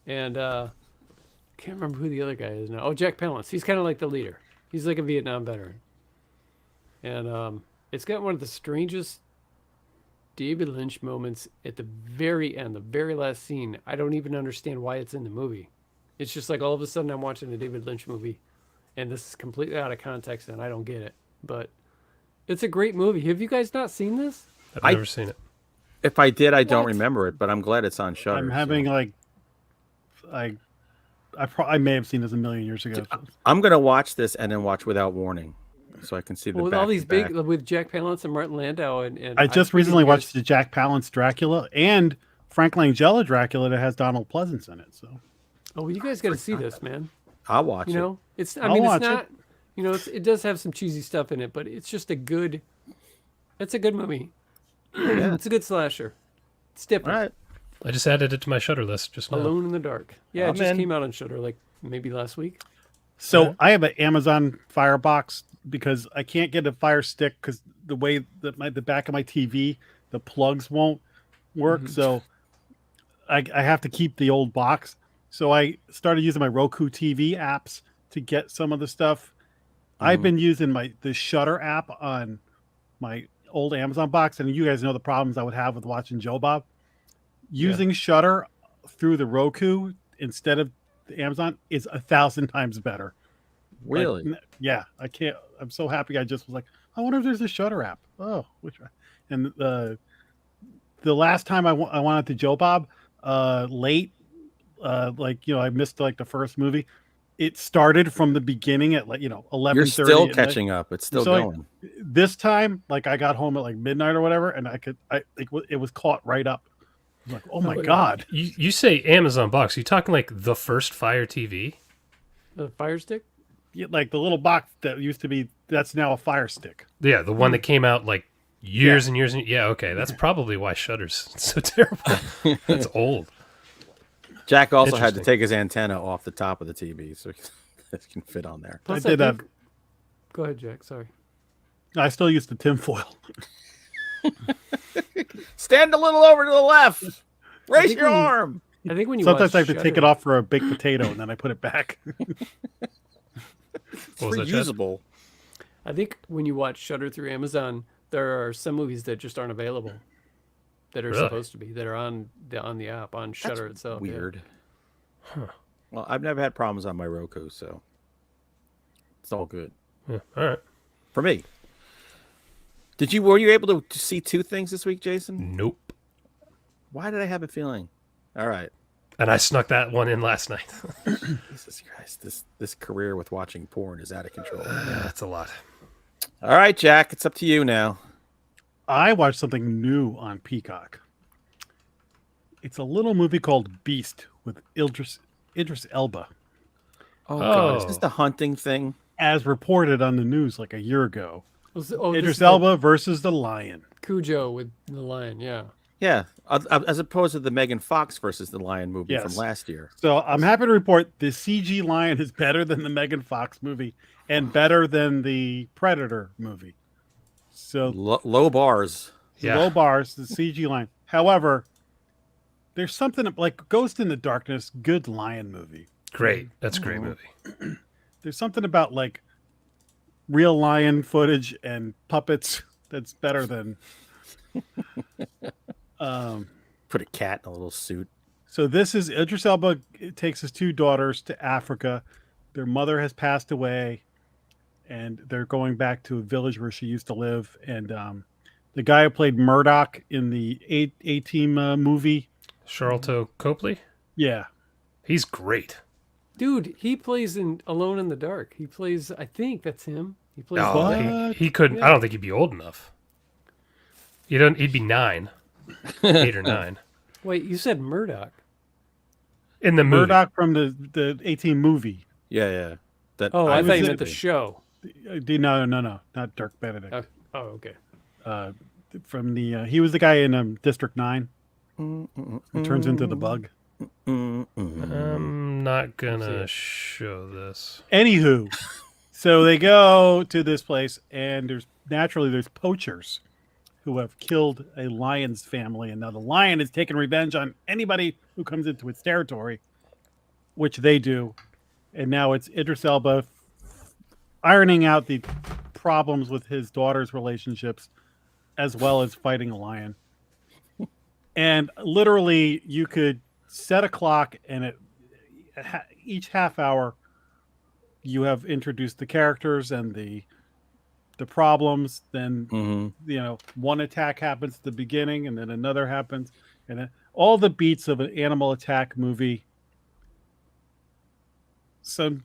And can't remember who the other guy is now. Oh, Jack Palance. He's kind of like the leader. He's like a Vietnam veteran. And it's got one of the strangest David Lynch moments at the very end, the very last scene. I don't even understand why it's in the movie. It's just like all of a sudden I'm watching a David Lynch movie, and this is completely out of context, and I don't get it. But it's a great movie. Have you guys not seen this? I've never seen it. If I did, I don't What? remember it, but I'm glad it's on Shudder. I'm having like, I may have seen this a million years ago. I'm gonna watch this and then watch Without Warning, so I can see the Well, with back all to these back. with Jack Palance and Martin Landau, and I just figured recently you guys- watched the Jack Palance Dracula and Frank Langella Dracula that has Donald Pleasance in it. So Oh, well, you guys got to see this, man. I'll watch You it. know, it's. I I'll mean, watch it's it. not. You know, it does have some cheesy stuff in it, but it's just a good. It's a good movie. It's a good slasher. It's different. All right. I just added it to my Shudder list just now. Alone in the Dark. Yeah, it I'm just in. came out on Shudder like maybe last week. So I have an Amazon Fire Box because I can't get a Fire Stick because the way that the back of my TV, the plugs won't work. So I have to keep the old box. So I started using my Roku TV apps to get some of the stuff. I've been using the Shudder app on my old Amazon box, and you guys know the problems I would have with watching Joe Bob. Using Shudder through the Roku instead of the Amazon is 1,000 times better. Really? Like, yeah, I can't. I'm so happy. I just was like, I wonder if there's a Shudder app. Oh, which one? And the last time I wanted to Joe Bob, late I missed like the first movie. It started from the beginning at 11:30. You're still catching up. It's still So, going. this time, I got home at midnight or whatever, and it was caught right up. I was like, oh my god! You say Amazon box? You talking like the first Fire TV? The Fire Stick? Yeah, like the little box that used to be. That's now a Fire Stick. Yeah, the one that came out years and years. Yeah, okay, that's probably why Shudder's so terrible. That's old. Jack also had to take his antenna off the top of the TV so it can fit on there. Plus, I did that. Go ahead, Jack. Sorry. I still use the tinfoil. Stand a little over to the left. Raise your arm. I think when you Sometimes I watch have to take it off for a baked potato and then I put it back. It's reusable. I think when you watch Shudder through Amazon, there are some movies that just aren't available that are supposed to be that are on the app on Shudder itself. Weird. Yeah. Huh. Well, I've never had problems on my Roku, so it's all good. Yeah, all right. For me. Were you able to see two things this week, Jason? Nope. Why did I have a feeling? All right. And I snuck that one in last night. Jesus Christ, this career with watching porn is out of control. That's a lot. All right, Jack, it's up to you now. I watched something new on Peacock. It's a little movie called Beast with Idris Elba. Oh, God. Is this the hunting thing? As reported on the news a year ago. Oh, Idris Elba versus the lion. Cujo with the lion, yeah. Yeah, as opposed to the Megan Fox versus the lion movie from last year. So I'm happy to report the CG lion is better than the Megan Fox movie and better than the Predator movie. So low bars. Yeah. Low bars, the CG lion. However, there's something like Ghost in the Darkness, good lion movie. Great. That's a great movie. There's something about real lion footage and puppets that's better than put a cat in a little suit. So this is Idris Elba takes his two daughters to Africa. Their mother has passed away and they're going back to a village where she used to live. And the guy who played Murdoch in the A-Team movie, Charlton Copley? Yeah. He's great. Dude, he plays in Alone in the Dark. He plays, I think that's him. He plays. He couldn't. I don't think he'd be old enough. He'd be 9, 8 or 9. Wait, you said Murdoch in the movie. Murdoch from the A-Team movie. Yeah. I thought you meant the show. No, not Dirk Benedict. Okay. From the he was the guy in District 9 who turns into the bug. I'm not gonna show this. Anywho, so they go to this place, and there's poachers who have killed a lion's family, and now the lion is taking revenge on anybody who comes into its territory, which they do. And now it's Idris Elba ironing out the problems with his daughter's relationships, as well as fighting a lion. And literally, you could set a clock, and each half hour, you have introduced the characters and the problems. Then one attack happens at the beginning, and then another happens, and then all the beats of an animal attack movie. Some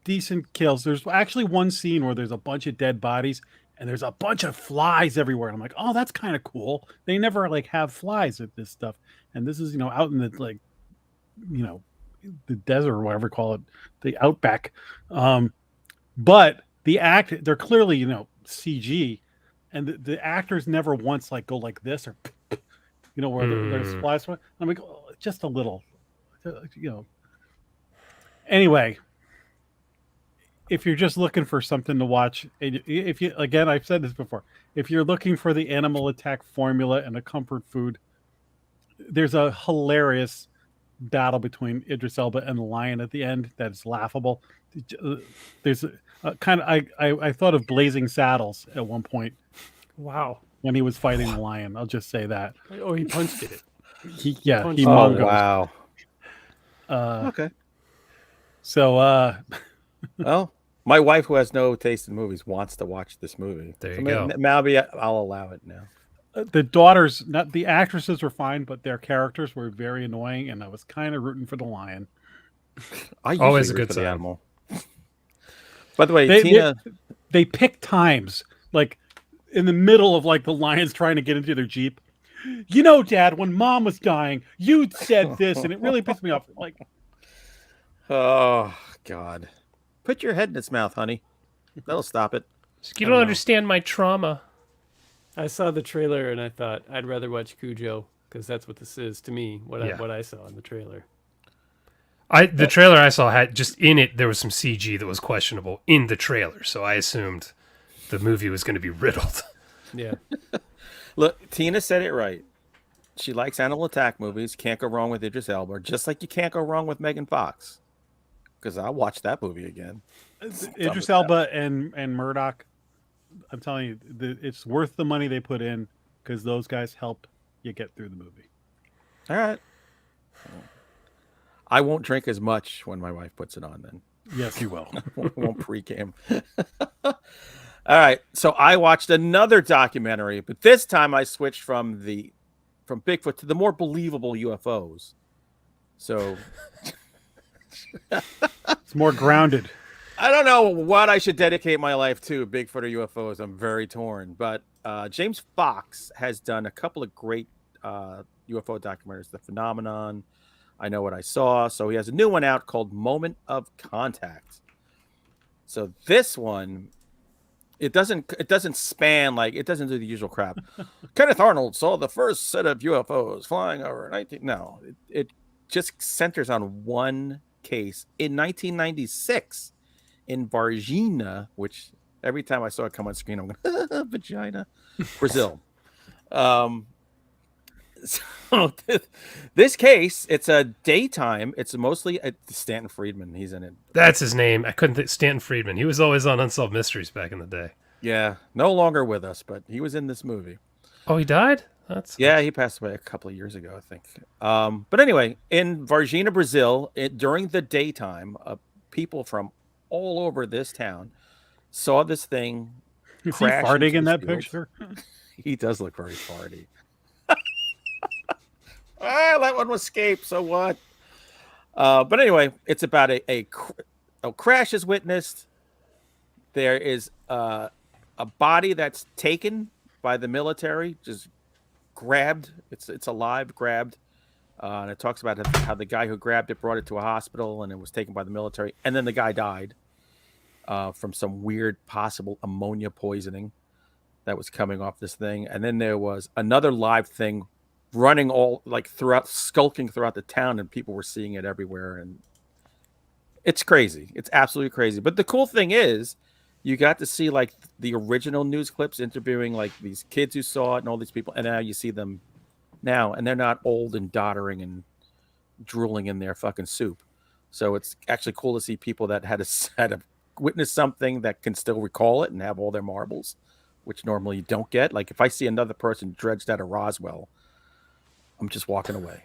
decent kills. There's actually one scene where there's a bunch of dead bodies and there's a bunch of flies everywhere. And I'm like, oh, that's kind of cool. They never have flies at this stuff. And this is, out in the the desert or whatever you call it, the outback. But they're clearly, CG, and the actors never once go like this or, where there's flies. I'm like, oh, just a little, Anyway, if you're just looking for something to watch, if you, again, I've said this before, if you're looking for the animal attack formula and a comfort food, there's a hilarious battle between Idris Elba and the lion at the end that's laughable. There's a kind of, I thought of Blazing Saddles at one point. Wow. When he was fighting the lion. I'll just say that. Oh, he punched it. He mongoed. Wow. Okay. So, well, my wife, who has no taste in movies, wants to watch this movie. There you go. Maybe I'll allow it now. the daughters, not the actresses, were fine, but their characters were very annoying, and I was kind of rooting for the lion. I usually Always a root good for the sign. animal. By the way, They, Tina. they pick times like in the middle of like the lions trying to get into their jeep. You know, Dad, when Mom was dying, you said this, and it really pissed me off. Like, Oh God, put your head in its mouth, honey. That'll stop it. You don't understand my trauma. I saw the trailer and I thought I'd rather watch Cujo because that's what this is to me. What I saw in the trailer. The trailer I saw had just in it there was some CG that was questionable in the trailer, so I assumed the movie was going to be riddled. Yeah. Look, Tina said it right. She likes animal attack movies. Can't go wrong with Idris Elba. Just like you can't go wrong with Megan Fox. Because I'll watch that movie again. Idris Elba and Murdoch, I'm telling you, it's worth the money they put in because those guys help you get through the movie. All right. I won't drink as much when my wife puts it on then. Yes, you will. Won't pre-game. All right. So I watched another documentary, but this time I switched from Bigfoot to the more believable UFOs. So It's more grounded. I don't know what I should dedicate my life to, Bigfoot or UFOs. I'm very torn. But James Fox has done a couple of great UFO documentaries. The Phenomenon, I Know What I Saw. So he has a new one out called Moment of Contact. So this one, it doesn't span, like, it doesn't do the usual crap. Kenneth Arnold saw the first set of UFOs flying over 19. No, it just centers on one case in 1996 in Varginha, which every time I saw it come on screen, I'm going, vagina, Brazil. So this case, it's a daytime. It's mostly Stanton Friedman. He's in it. That's his name. I couldn't think. Stanton Friedman. He was always on Unsolved Mysteries back in the day. Yeah, no longer with us, but he was in this movie. Oh, he died? Yeah, he passed away a couple of years ago, I think. But anyway, in Varginha, Brazil, during the daytime, people from all over this town saw this thing. Is he farting in that picture? He does look very farty. That one was escaped, so what? But anyway, it's about a crash is witnessed. There is a body that's taken by the military, just grabbed. It's alive, grabbed. And it talks about how the guy who grabbed it brought it to a hospital and it was taken by the military. And then the guy died from some weird possible ammonia poisoning that was coming off this thing. And then there was another live thing running skulking throughout the town, and people were seeing it everywhere. And it's crazy. It's absolutely crazy. But the cool thing is you got to see like the original news clips interviewing like these kids who saw it and all these people. And now you see them now, and they're not old and doddering and drooling in their fucking soup. So it's actually cool to see people that had witnessed something that can still recall it and have all their marbles, which normally you don't get. Like if I see another person dredged out of Roswell, I'm just walking away.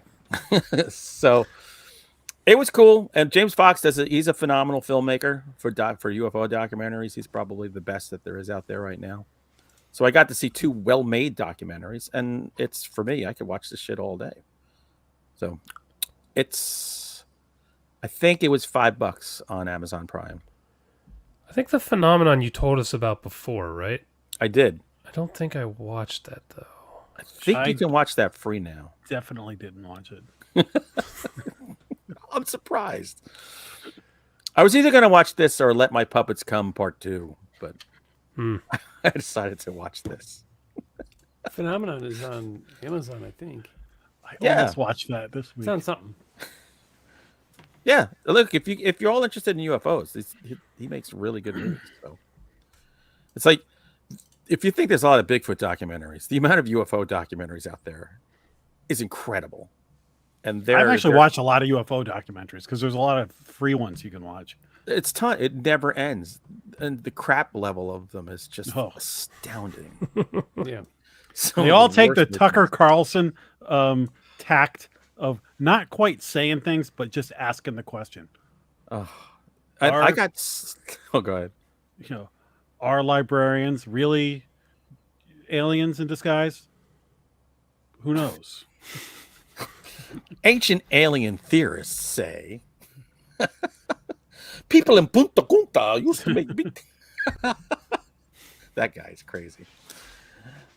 So it was cool. And James Fox he's a phenomenal filmmaker for UFO documentaries. He's probably the best that there is out there right now. So I got to see two well-made documentaries, and it's, for me, I could watch this shit all day. So I think it was $5 on Amazon Prime. I think the Phenomenon you told us about before, right? I did. I don't think I watched that, though. I think you can watch that free now. Definitely didn't watch it. I'm surprised. I was either going to watch this or Let My Puppets Come Part 2, but I decided to watch this. Phenomenon is on Amazon, I think. I almost watched that this week. Sounds something. Yeah, look, if you're all interested in UFOs, he makes really good movies. So it's like, if you think there's a lot of Bigfoot documentaries, the amount of UFO documentaries out there is incredible. And I've actually watched a lot of UFO documentaries because there's a lot of free ones you can watch. It's ton. It never ends, and the crap level of them is just astounding. Yeah, they all take the Tucker Carlson tact of not quite saying things, but just asking the question. Oh, go ahead. Are librarians really aliens in disguise? Who knows? Ancient alien theorists say people in Punta Cana used to make big. That guy's crazy.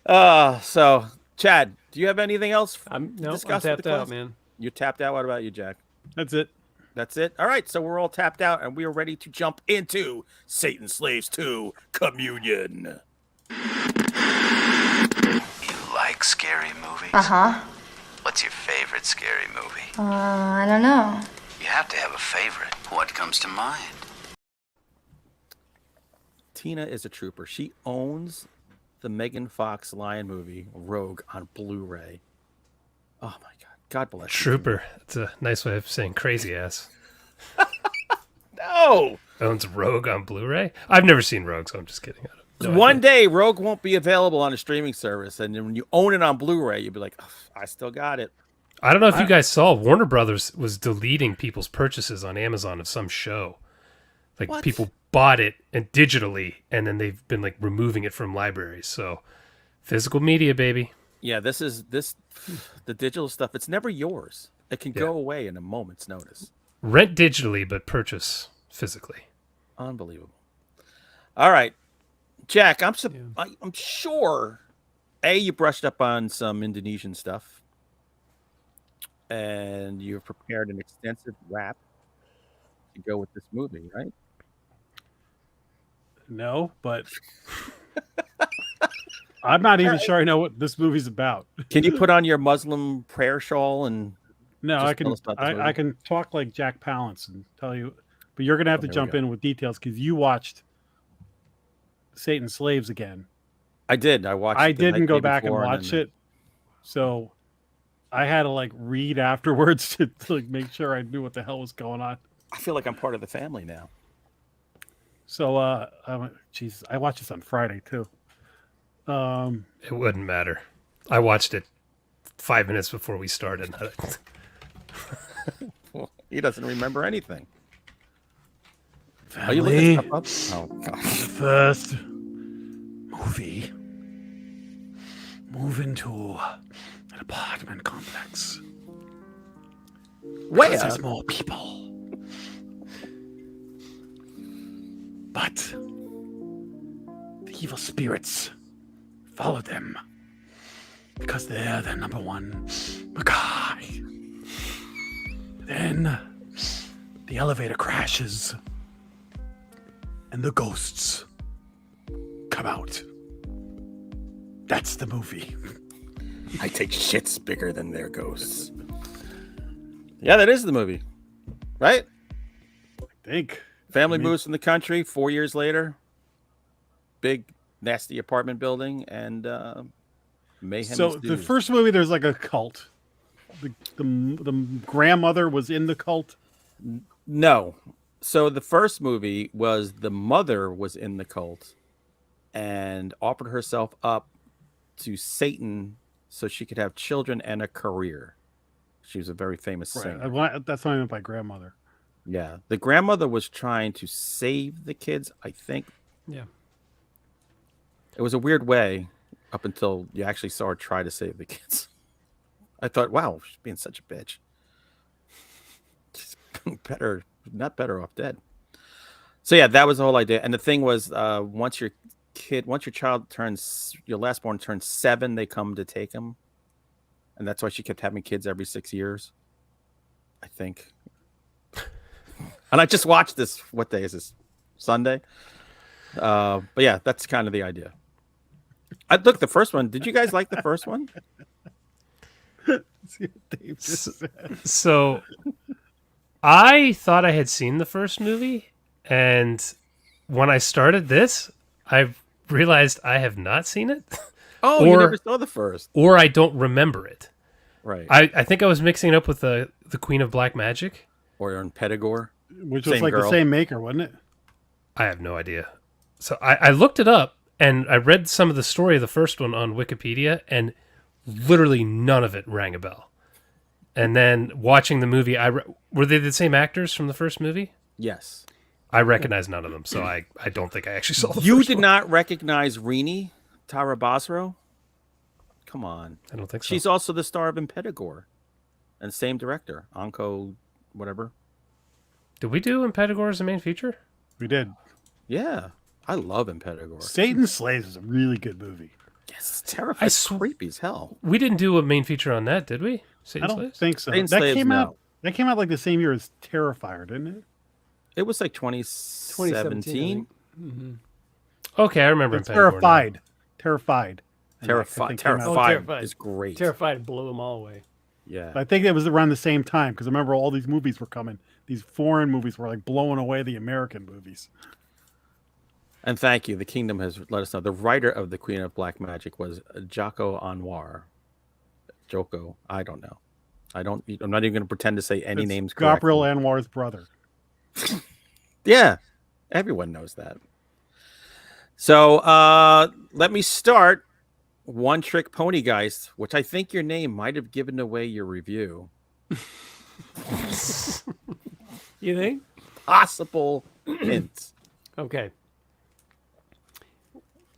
So Chad, do you have anything else? I'm discuss with tapped the out, class? man. You tapped out. What about you, Jack? That's it. That's it. All right, so we're all tapped out, and we are ready to jump into Satan Slaves 2 Communion. You like scary movies? Uh-huh. What's your favorite scary movie? I don't know. You have to have a favorite. What comes to mind? Tina is a trooper. She owns the Megan Fox Lion movie Rogue on Blu-ray. Oh my God! God bless you, Trooper. That's a nice way of saying crazy ass. No. Owns Rogue on Blu-ray. I've never seen Rogue, so I'm just kidding. No One idea. day, Rogue won't be available on a streaming service, and then when you own it on Blu-ray, you'll be like, oh, "I still got it." I don't know if you guys saw Warner Brothers was deleting people's purchases on Amazon of some show. Like What? people bought it and digitally, and then they've been like removing it from libraries. So physical media, baby. Yeah, the digital stuff. It's never yours. It can go away in a moment's notice. Rent digitally, but purchase physically. Unbelievable. All right, Jack. I'm sure. You brushed up on some Indonesian stuff, and you've prepared an extensive rap to go with this movie, right? No, but I'm not even sure I know what this movie's about. Can you put on your Muslim prayer shawl and? No, Just I tell can. us about this I movie. can talk like Jack Palance and tell you, but you're gonna have to here we jump go. in with details because you watched Satan's Slaves again. I did. I watched. I it the night didn't go day back and before, watch then- it, so I had to like read afterwards to like make sure I knew what the hell was going on. I feel like I'm part of the family now. So, Jesus, I watched this on Friday too. It wouldn't matter. I watched it 5 minutes before we started. Well, he doesn't remember anything. Are you looking stuff up? Oh God. First movie, move into an apartment complex. Where? There's more people. But the evil spirits follow them because they're the number one guy. Then the elevator crashes and the ghosts come out. That's the movie. I take shits bigger than their ghosts. Yeah, that is the movie, right? I think. Family moves from the country 4 years later. Big nasty apartment building and mayhem. So the ensues. first movie, there's like a cult. The grandmother was in the cult. No. So the first movie was the mother was in the cult and offered herself up to Satan so she could have children and a career. She was a very famous singer. That's what I meant by grandmother. Yeah. The grandmother was trying to save the kids, I think. Yeah. It was a weird way up until you actually saw her try to save the kids. I thought, wow, she's being such a bitch. She's better, not better off dead. So yeah, that was the whole idea. And the thing was, once your child turns, your last born turns 7, they come to take him. And that's why she kept having kids every 6 years, I think. And I just watched this. What day is this? Sunday. But yeah, that's kind of the idea. Look, the first one. Did you guys like the first one? So I thought I had seen the first movie, and when I started this, I realized I have not seen it. Oh, you never saw the first. Or I don't remember it. Right. I think I was mixing it up with the Queen of Black Magic. Or in Pedagore. Which was Same like girl. the same maker, wasn't it? I have no idea. So I looked it up, and I read some of the story of the first one on Wikipedia, and literally none of it rang a bell. And then watching the movie, were they the same actors from the first movie? Yes. I recognize none of them, so I don't think I actually saw the You first did one. not recognize Rini Tara Basro? Come on. I don't think so. She's also the star of Impetigore, and same director, Anko, whatever. Did we do Impetigore as a main feature? We did. Yeah, I love Impetigore. Satan's Slaves is a really good movie. Yes, it's terrifying. It's creepy as hell. We didn't do a main feature on that, did we? I don't Slaves? think so. Satan's That Slaves, came no. out. That came out like the same year as Terrifier, didn't it? It was like 2017. Okay, I remember It's Impetigore now. Terrified. Terrified. And I think came out- Terrified is great. Terrified blew them all away. Yeah. I think it was around the same time because I remember all these movies were coming. These foreign movies were like blowing away the American movies. And thank you. The Kingdom has let us know. The writer of The Queen of Black Magic was Joko Anwar. Joko. I don't know. I'm not even going to pretend to say any It's names correctly. Gabriel Anwar's brother. Yeah. Everyone knows that. So let me start. One Trick Pony Geist, which I think your name might have given away your review. You think? Possible hints. Okay.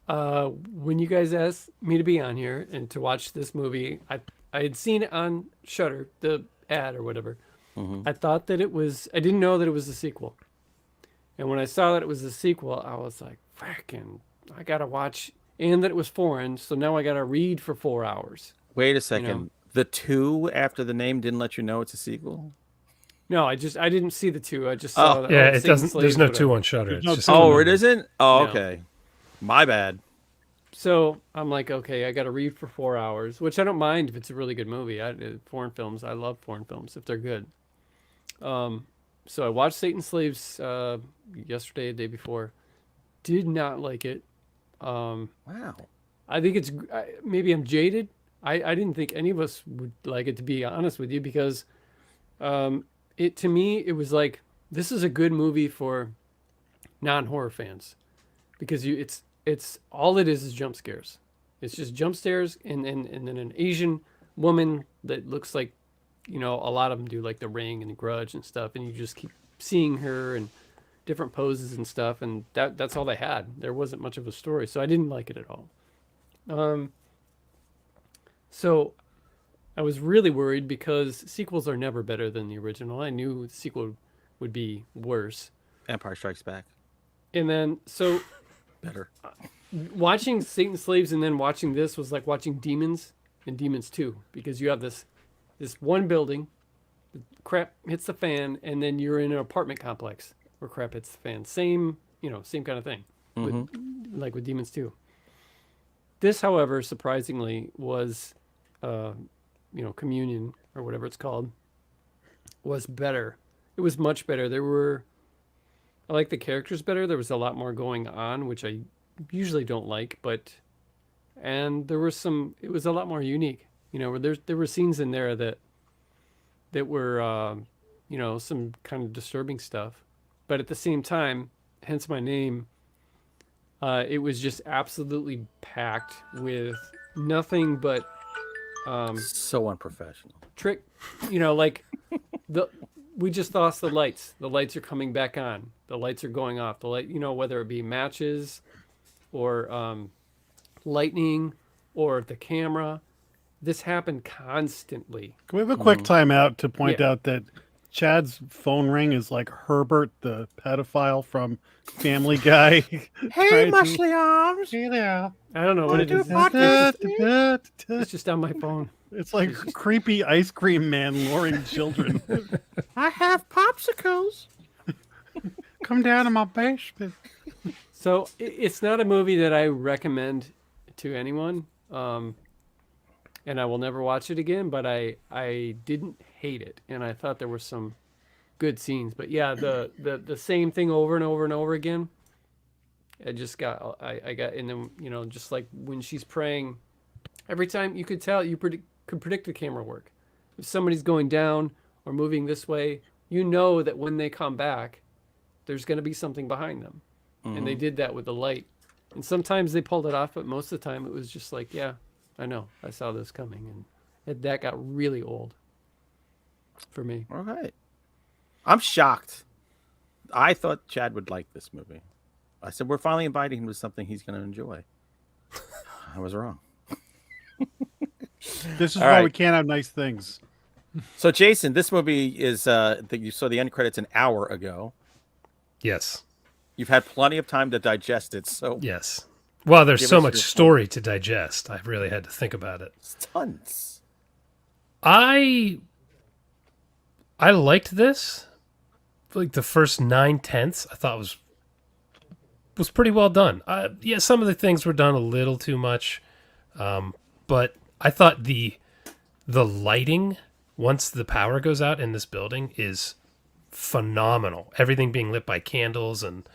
When you guys asked me to be on here and to watch this movie, I had seen it on Shudder, the ad or whatever. I thought that it was, I didn't know that it was a sequel. And when I saw that it was a sequel, I was like, frickin', I gotta watch, and that it was foreign, so now I gotta read for 4 hours. Wait a second. know? The 2 after the name didn't let you know it's a sequel? No, I didn't see the 2. I just saw that. Yeah, oh, it Satan doesn't. Slaves, There's no whatever. 2 on Shudder. It's no just 2. Oh, it isn't? Oh, No. okay. My bad. So I'm like, okay, I got to read for 4 hours, which I don't mind if it's a really good movie. Foreign films, I love foreign films if they're good. So I watched Satan's Slaves yesterday, the day before. Did not like it. Wow. I think it's maybe I'm jaded. I didn't think any of us would like it, to be honest with you, because it to me it was like, this is a good movie for non-horror fans, because it's all it is jump scares. It's just jump scares and then an Asian woman that looks like, you know, a lot of them do, like The Ring and The Grudge and stuff, and you just keep seeing her and different poses and stuff, and that's all they had. There wasn't much of a story, so I didn't like it at all. So I was really worried because sequels are never better than the original. I knew the sequel would be worse. Empire Strikes Back. And then, so Better. watching Satan's Slaves and then watching this was like watching Demons and Demons 2, because you have this one building, crap hits the fan, and then you're in an apartment complex where crap hits the fan. Same kind of thing, like with Demons 2. This, however, surprisingly was, Communion or whatever it's called, was better. It was much better. I like the characters better. There was a lot more going on, which I usually don't like, and there was it was a lot more unique. Where there were scenes in there that were, some kind of disturbing stuff, but at the same time, hence my name, it was just absolutely packed with nothing but So unprofessional. trick, like we just lost the lights. The lights are coming back on. The lights are going off. The light, whether it be matches or lightning or the camera. This happened constantly. Can we have a quick timeout to point out that Chad's phone ring is like Herbert, the pedophile from Family Guy? Hey, muscly arms. Hey there. I don't know what it is. It's It's just on my phone. like creepy ice cream man luring children. I have popsicles. Come down to my basement. So it's not a movie that I recommend to anyone. And I will never watch it again, but I didn't hate it, and I thought there were some good scenes. But yeah, the same thing over and over and over again. I got, and then just like when she's praying, every time you could tell, could predict the camera work. If somebody's going down or moving this way, that when they come back, there's going to be something behind them, and they did that with the light. And sometimes they pulled it off, but most of the time it was just like, yeah. I know. I saw this coming, and that got really old for me. All right. I'm shocked. I thought Chad would like this movie. I said, we're finally inviting him to something he's going to enjoy. I was wrong. This is All why right. we can't have nice things. So, Jason, this movie is you saw the end credits an hour ago. Yes. You've had plenty of time to digest it. So, Yes. Well, there's Give so us much your story to digest. I really had to think about it. it's tons. I liked this. Like the first 9/10 I thought was pretty well done. Yeah, some of the things were done a little too much, but I thought the lighting once the power goes out in this building is phenomenal. Everything being lit by candles and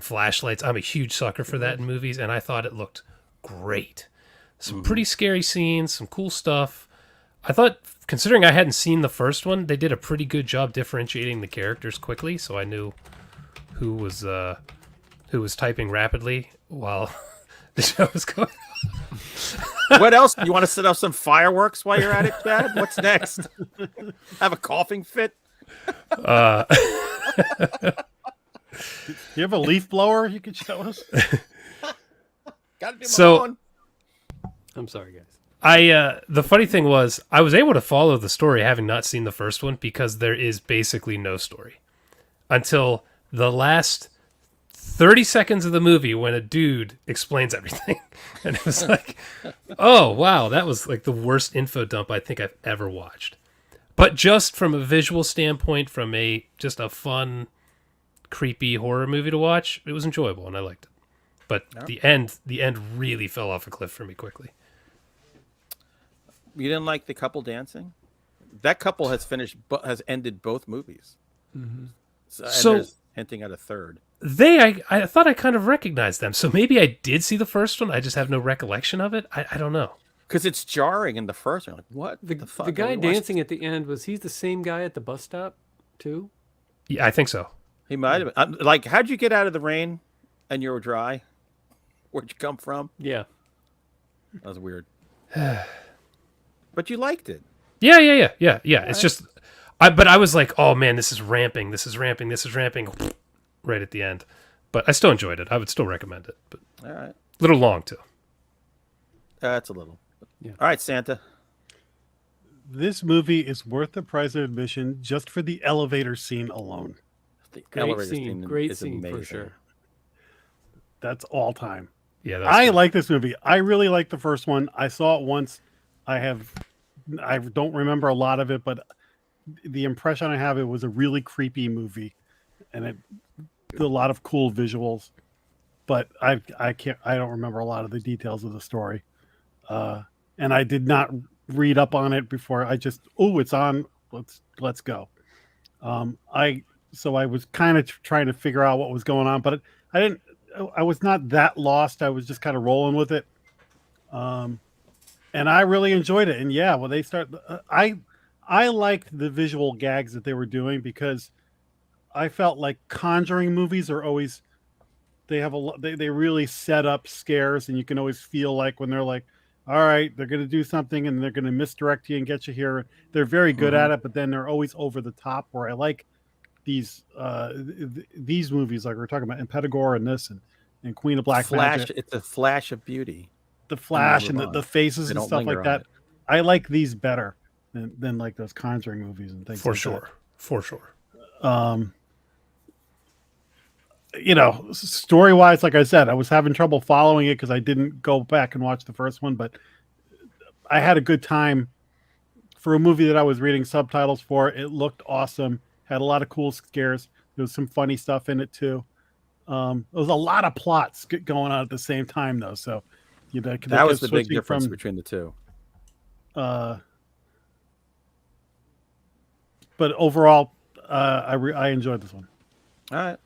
flashlights. I'm a huge sucker for that in movies, and I thought it looked great. Some pretty scary scenes, some cool stuff. I thought, considering I hadn't seen the first one, they did a pretty good job differentiating the characters quickly, so I knew who was typing rapidly while the show was going. What else? You want to set up some fireworks while you're at it, Dad? What's next? Have a coughing fit? You have a leaf blower you could show us? Gotta do my So- own. I'm sorry, guys. The funny thing was I was able to follow the story having not seen the first one because there is basically no story until the last 30 seconds of the movie when a dude explains everything. And it was like, oh, wow, that was like the worst info dump I think I've ever watched. But just from a visual standpoint, from just a fun, creepy horror movie to watch, it was enjoyable and I liked it. But the end really fell off a cliff for me quickly. You didn't like the couple dancing? That couple has ended both movies. So there's hinting at a third. I thought I kind of recognized them. So maybe I did see the first one. I just have no recollection of it. I don't know. Because it's jarring in the first one. Like, what The fuck? guy Are we watching? dancing at the end, was he the same guy at the bus stop too? Yeah, I think so. He might have been. Like, how'd you get out of the rain and you were dry? Where'd you come from? Yeah. That was weird. But you liked it. Yeah. It's just, but I was like, oh man, this is ramping right at the end. But I still enjoyed it. I would still recommend it. But All right. a little long too. That's a little. Yeah. All right, Santa. This movie is worth the price of admission just for the elevator scene alone. The Great elevator scene. scene Great is scene amazing. for sure. That's all time. Yeah, that's I good. like this movie. I really like the first one. I saw it once. I don't remember a lot of it, but the impression I have, it was a really creepy movie, and it did a lot of cool visuals. But I don't remember a lot of the details of the story, and I did not read up on it before. I just it's on. Let's go. I was kind of trying to figure out what was going on, but I was not that lost. I was just kind of rolling with it. And I really enjoyed it. And yeah, when they start, I liked the visual gags that they were doing because I felt like Conjuring movies are always, they have they really set up scares, and you can always feel like when they're like, all right, they're going to do something and they're going to misdirect you and get you here. They're very good at it, but then they're always over the top, where I like these movies like we're talking about, Impedagore and this and Queen of Black Magic. It's a flash of beauty. The flash and move the on. faces They and don't stuff linger like on that. it. I like these better than like those Conjuring movies and things. For like sure. For sure. that. Story wise, like I said, I was having trouble following it because I didn't go back and watch the first one, but I had a good time for a movie that I was reading subtitles for. It looked awesome. Had a lot of cool scares. There was some funny stuff in it too. There was a lot of plots going on at the same time, though. So That was the big difference between the two. But overall, I enjoyed this one. All right.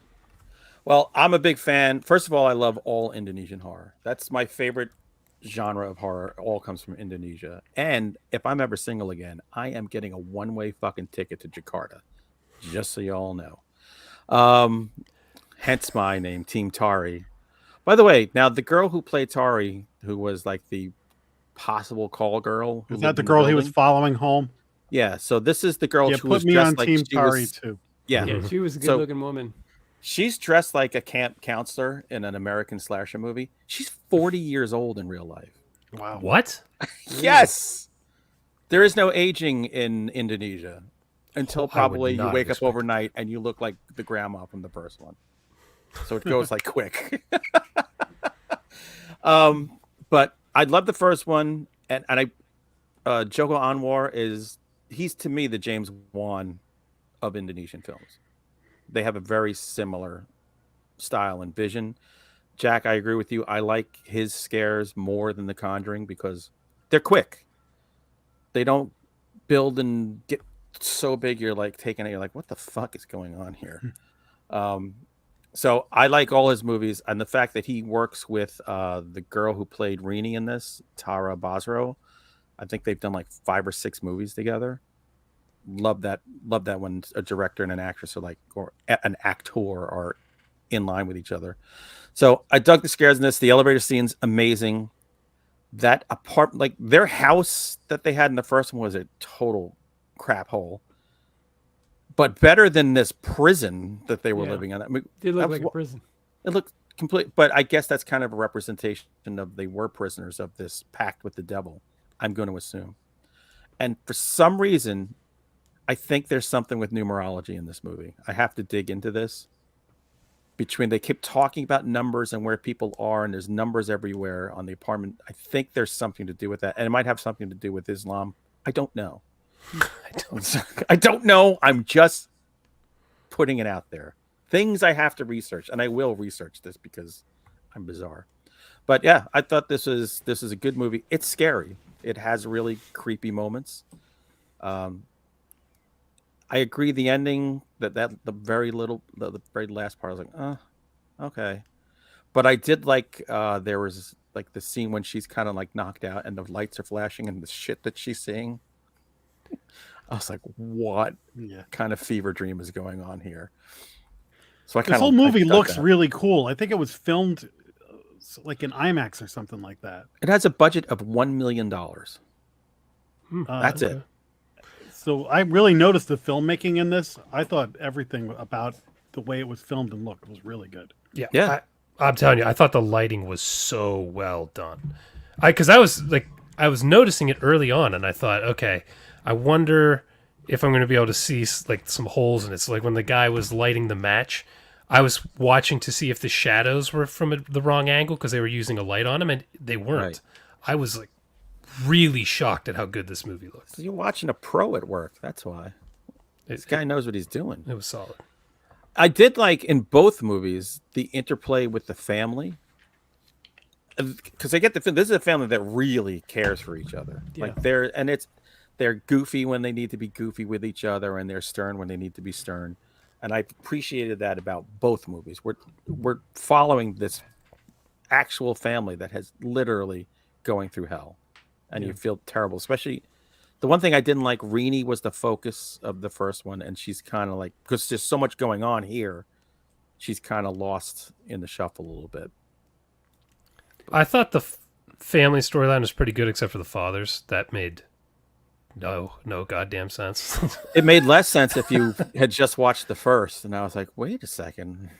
Well, I'm a big fan. First of all, I love all Indonesian horror. That's my favorite genre of horror. All comes from Indonesia. And if I'm ever single again, I am getting a one-way fucking ticket to Jakarta. Just so you all know. Hence my name, Team Tari. By the way, now the girl who played Tari, who was like the possible call girl. Is that the girl he was following home? Yeah. So this is the girl Yeah, who put was me dressed on like Team she Tari was, too. Yeah. Yeah, she was a So- good-looking woman. She's dressed like a camp counselor in an American slasher movie. She's 40 years old in real life. Wow. What? Yes. There is no aging in Indonesia until I would probably you not wake up expect overnight and you look like the grandma from the first one. So it goes like quick. But I love the first one, and Joko Anwar he's to me the James Wan of Indonesian films. They have a very similar style and vision. Jack, I agree with you. I like his scares more than The Conjuring because they're quick. They don't build and get so big you're like taking it. You're like, what the fuck is going on here? So I like all his movies, and the fact that he works with the girl who played Rini in this, Tara Basro. I think they've done like 5 or 6 movies together. Love that when a director and an actress are like, or an actor are in line with each other. So I dug the scares in this. The elevator scene's amazing. That apartment, like their house that they had in the first one, was a total crap hole. But better than this prison that they were living in. I mean, Did look like a prison. It looked complete, but I guess that's kind of a representation of they were prisoners of this pact with the devil, I'm going to assume. And for some reason, I think there's something with numerology in this movie. I have to dig into this. They keep talking about numbers and where people are, and there's numbers everywhere on the apartment. I think there's something to do with that, and it might have something to do with Islam. I don't know. I don't know. I'm just putting it out there. Things I have to research, and I will research this because I'm bizarre. But yeah, I thought this is a good movie. It's scary. It has really creepy moments. I agree. The ending, the very last part, I was like, okay. But I did like there was like the scene when she's kind of like knocked out and the lights are flashing and the shit that she's seeing. I was like, what kind of fever dream is going on here? So this whole movie looks really cool. I think it was filmed like in IMAX or something like that. It has a budget of $1 million. That's it. So I really noticed the filmmaking in this. I thought everything about the way it was filmed and looked was really good. Yeah. I'm telling you, I thought the lighting was so well done. Because I was noticing it early on, and I thought, okay, I wonder if I'm going to be able to see like some holes in it. So like when the guy was lighting the match, I was watching to see if the shadows were from the wrong angle because they were using a light on them, and they weren't. Right. I was like really shocked at how good this movie looks. So you're watching a pro at work. That's why. This guy knows what he's doing. It was solid. I did like in both movies the interplay with the family. Because I get the feeling this is a family that really cares for each other. Yeah. Like they're goofy when they need to be goofy with each other, and they're stern when they need to be stern. And I appreciated that about both movies. We're following this actual family that has literally going through hell. And you feel terrible, especially the one thing I didn't like. Rini was the focus of the first one, and she's kind of like, because there's so much going on here, she's kind of lost in the shuffle a little bit. I thought the family storyline was pretty good, except for the fathers. That made no goddamn sense. It made less sense if you had just watched the first, and I was like, wait a second,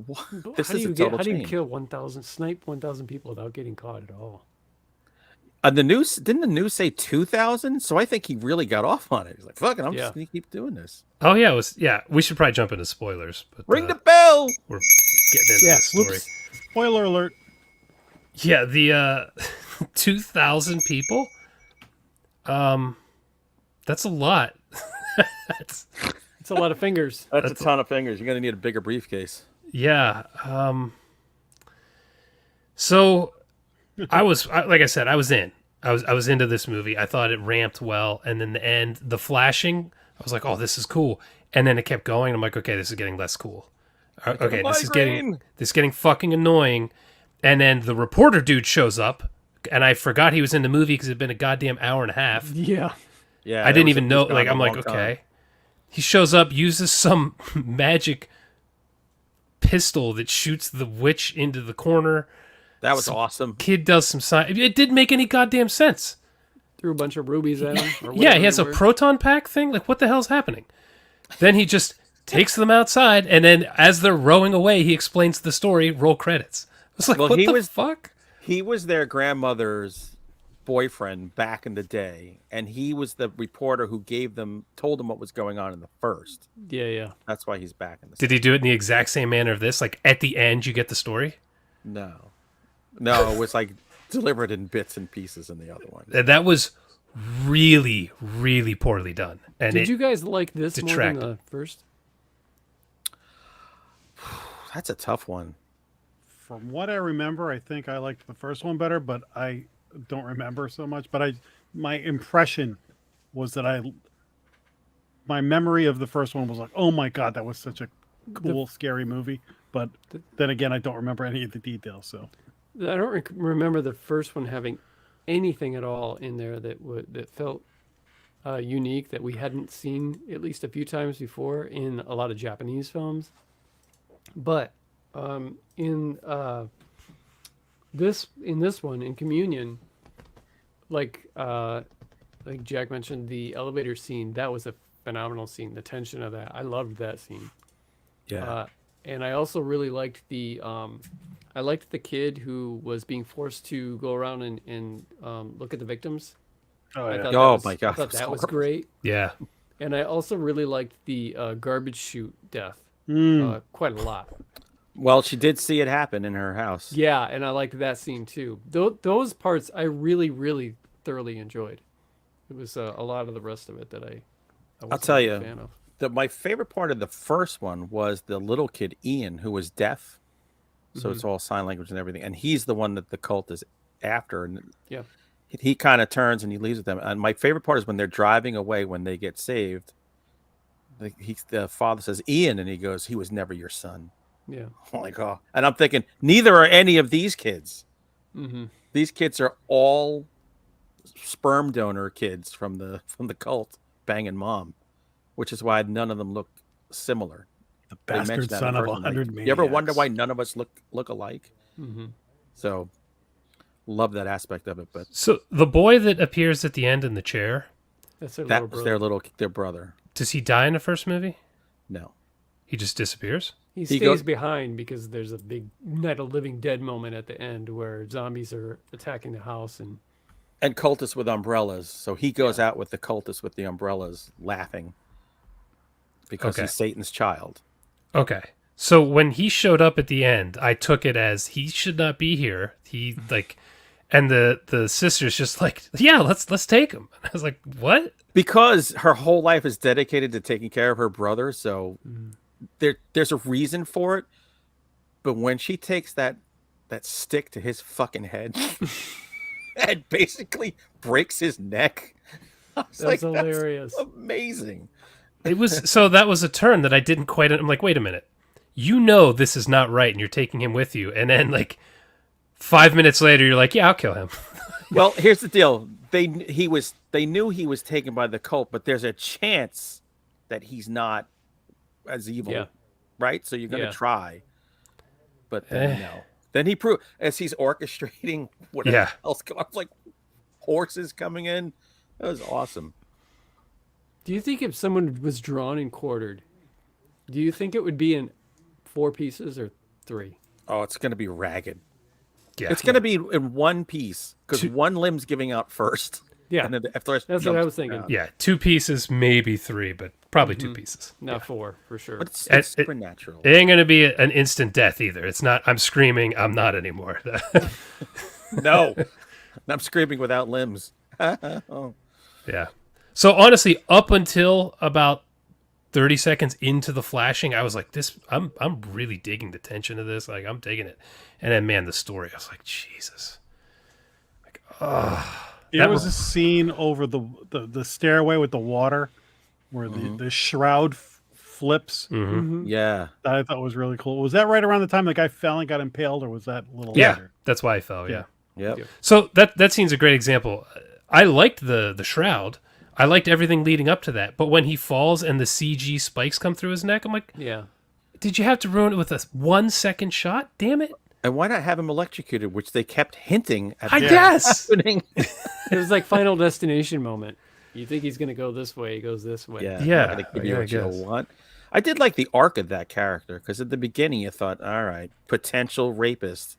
what? This is a total change. How do you kill snipe 1,000 people without getting caught at all? The news didn't the news say 2,000? So I think he really got off on it. He's like, "Fuck it, I'm just gonna keep doing this." Oh yeah, it was. Yeah, we should probably jump into spoilers. But, ring the bell. We're getting into the story. Whoops. Spoiler alert. Yeah, the 2,000 people. That's a lot. It's a lot of fingers. That's a ton of fingers. You're gonna need a bigger briefcase. Yeah. So. I was like I said, I was into this movie. I thought it ramped well, and then the end, the flashing, I was like, "Oh, this is cool." And then it kept going. I'm like, "Okay, this is getting less cool. Okay, this is getting fucking annoying." And then the reporter dude shows up, and I forgot he was in the movie because it'd been a goddamn hour and a half. Yeah. Yeah. I didn't even know. Like, I'm like, okay. He shows up, uses some magic pistol that shoots the witch into the corner. That was awesome. Kid does some science. It didn't make any goddamn sense. Threw a bunch of rubies at him. Yeah, he has a proton pack thing. Like, what the hell's happening? Then he just takes them outside, and then as they're rowing away, he explains the story. Roll credits. I was like, what the fuck? He was their grandmother's boyfriend back in the day, and he was the reporter who told them what was going on in the first. Yeah. That's why he's back in the Did he do it in the exact same manner of this? Like at the end, you get the story? No, it was like delivered in bits and pieces in the other one. That was really, really poorly done. And Did you guys like this detracted. more than the first? That's a tough one. From what I remember, I think I liked the first one better, but I don't remember so much. But my impression was that my memory of the first one was like, oh my God, that was such a cool, scary movie. But then again, I don't remember any of the details. So I don't remember the first one having anything at all in there that felt unique, that we hadn't seen at least a few times before in a lot of Japanese films. But in this one, in Communion, like Jack mentioned, the elevator scene, that was a phenomenal scene. The tension of that, I loved that scene. Yeah. And I also really liked the kid who was being forced to go around and look at the victims. Oh, yeah. My God, I thought that was great. Yeah. And I also really liked the garbage chute death quite a lot. Well, she did see it happen in her house. Yeah, and I liked that scene too. Those parts I really, really thoroughly enjoyed. It was a lot of the rest of it that I I'll tell you, a fan of. my favorite part of the first one was the little kid Ian, who was deaf, so it's all sign language and everything, and he's the one that the cult is after. And Yeah. he kind of turns and he leaves with them. And my favorite part is when they're driving away when they get saved. The father says, "Ian," and he goes, "He was never your son." Yeah. I'm like, oh, and I'm thinking, neither are any of these kids. Mm-hmm. These kids are all sperm donor kids from the cult banging mom, which is why none of them look similar. the They mentioned bastard that son in of the 100 first one. maniacs. You ever wonder why none of us look alike? Mm-hmm. So, love that aspect of it. But So the boy that appears at the end in the chair, That's their that little was brother. their brother. does he die in the first movie? No, He just disappears? He He stays goes- behind because there's a big Night of Living Dead moment at the end where zombies are attacking the house and cultists with umbrellas. So he goes out with the cultists with the umbrellas, laughing because Okay. he's Satan's child. Okay. So when he showed up at the end, I took it as he should not be here. He like, and the sister's just like, yeah, let's take him. And I was like, what? Because her whole life is dedicated to taking care of her brother, so there's a reason for it. But when she takes that stick to his fucking head and basically breaks his neck, I was That's like, hilarious. That's amazing. It was so that was a turn that I didn't quite. I'm like, wait a minute, you know this is not right, and you're taking him with you, and then like 5 minutes later, you're like, yeah, I'll kill him. Well, here's the deal. They knew he was taken by the cult, but there's a chance that he's not as evil, Yeah. right? So you're gonna Yeah. try, but then no. Then he proved as he's orchestrating whatever Yeah. else. I was like horses coming in. That was awesome. Do you think if someone was drawn and quartered, do you think it would be in 4 pieces or 3? Oh, it's gonna be ragged. Yeah. It's gonna be in one piece because one limb's giving out first. Yeah. and then after That's what I jumps was thinking. around. Yeah, 2 pieces, maybe 3, but probably 2 pieces. Not 4 for sure. But it's It- supernatural. It ain't gonna be an instant death either. It's not. I'm screaming. I'm not anymore. No, I'm screaming without limbs. Oh. Yeah. So honestly, up until about 30 seconds into the flashing, I was like, "This, I'm really digging the tension of this. Like, I'm digging it." And then, man, the story, I was like, "Jesus!" Like, There was a scene over the stairway with the water where the shroud flips. Yeah. That I thought was really cool. Was that right around the time the guy fell and got impaled, or was that a little yeah, later? that's why I fell. Yeah. Yep. So that scene's a great example. I liked the shroud. I liked everything leading up to that. But when he falls and the CG spikes come through his neck, I'm like, Yeah. did you have to ruin it with a 1 second shot? Damn it! And why not have him electrocuted, which they kept hinting at I guess. happening. It was like Final Destination moment. You think he's going to go this way, he goes this way. Yeah. Yeah, Gotta give you yeah, I what you guess. want. I did like the arc of that character because at the beginning you thought, all right, potential rapist.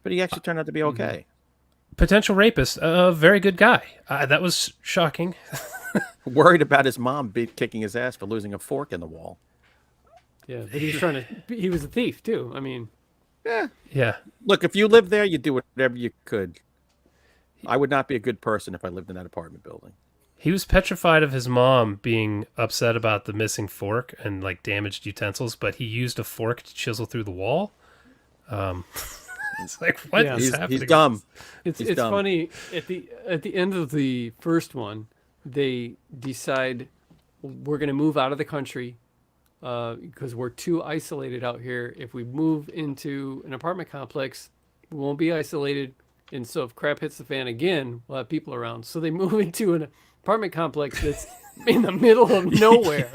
But he actually turned out to be okay. potential rapist, a very good guy. That was shocking. Worried about his mom kicking his ass for losing a fork in the wall. Yeah, but he was trying to. He was a thief too. I mean, Yeah. Look, if you lived there, you do whatever you could. I would not be a good person if I lived in that apartment building. He was petrified of his mom being upset about the missing fork and like damaged utensils, but he used a fork to chisel through the wall. It's like, what is happening? He's dumb. it's dumb. funny at the end of the first one, they decide we're going to move out of the country because we're too isolated out here. If we move into an apartment complex, we won't be isolated, and so if crap hits the fan again, we'll have people around. So they move into an apartment complex that's in the middle of nowhere.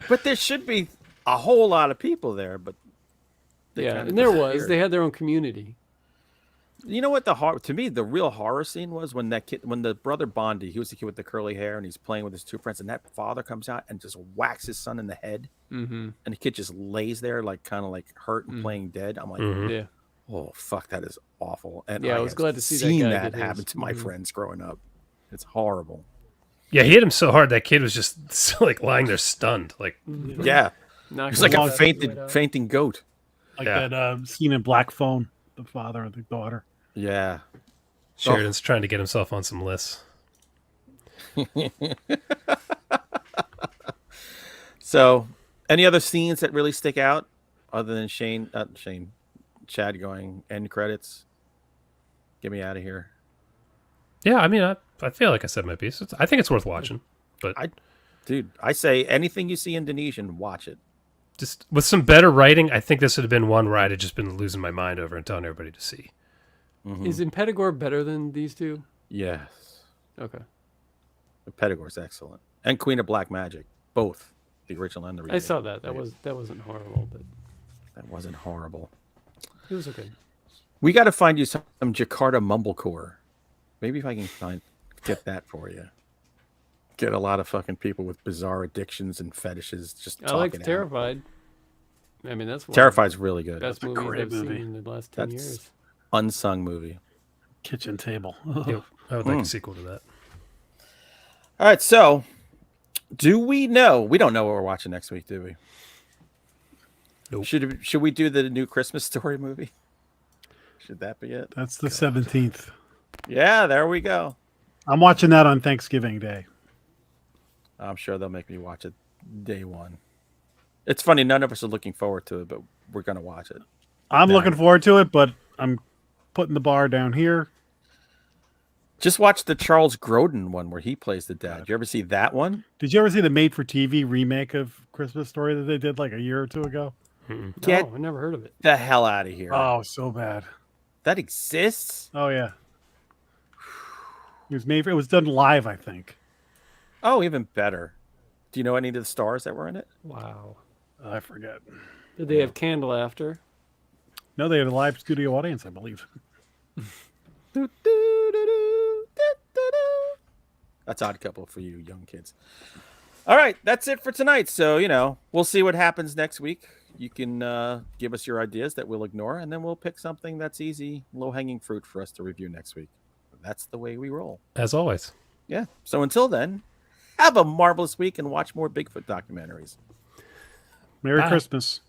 But there should be a whole lot of people there. But and there was. They had their own community. You know what to me the real horror scene was when the brother Bondi, he was the kid with the curly hair, and he's playing with his two friends, and that father comes out and just whacks his son in the head, and the kid just lays there like kind of like hurt and playing dead. I'm like, Yeah. Oh fuck, that is awful. And I was glad to see that happen to my friends growing up. It's horrible. Yeah, he hit him so hard that kid was just like lying there stunned. Like, yeah, it's like a fainting goat. Like that scene in Black Phone, the father and the daughter. Yeah. Sheridan's trying to get himself on some lists. So, any other scenes that really stick out other than Chad going end credits? Get me out of here. Yeah, I mean, I feel like I said my piece. I think it's worth watching. But I say anything you see Indonesian, watch it. Just with some better writing, I think this would have been one where I'd have just been losing my mind over and telling everybody to see. Mm-hmm. Is Impetigore better than these two? Yes. Okay. Impetigore is excellent, and Queen of Black Magic, both the original and the remake. I saw that. That wasn't horrible, but that wasn't horrible. It was okay. We got to find you some Jakarta mumblecore. Maybe if I can get that for you. Get a lot of fucking people with bizarre addictions and fetishes just talking. I like Terrified. I mean, that's Terrified's really good. Best movies I've seen in the last 10 years. Unsung movie. Kitchen Table. Yep. I would like a sequel to that. All right, so do we know? We don't know what we're watching next week, do we? Nope. Should we do the new Christmas Story movie? Should that be it? That's the 17th. Yeah, there we go. I'm watching that on Thanksgiving Day. I'm sure they'll make me watch it day one. It's funny, none of us are looking forward to it, but we're going to watch it. I'm looking forward to it, but I'm putting the bar down here. Just watch the Charles Grodin one where he plays the dad. You ever see that one? Did you ever see the made-for-TV remake of Christmas Story that they did like a year or two ago? Get I never heard of it. The hell out of here. Oh, so bad. That exists? Oh, yeah. It was done live, I think. Oh, even better. Do you know any of the stars that were in it? Wow. I forget. Did they have candle after? No, they had a live studio audience, I believe. That's Odd Couple for you young kids. All right, that's it for tonight. So, we'll see what happens next week. You can give us your ideas that we'll ignore, and then we'll pick something that's easy, low-hanging fruit for us to review next week. That's the way we roll. As always. Yeah. So until then, have a marvelous week and watch more Bigfoot documentaries. Merry Christmas.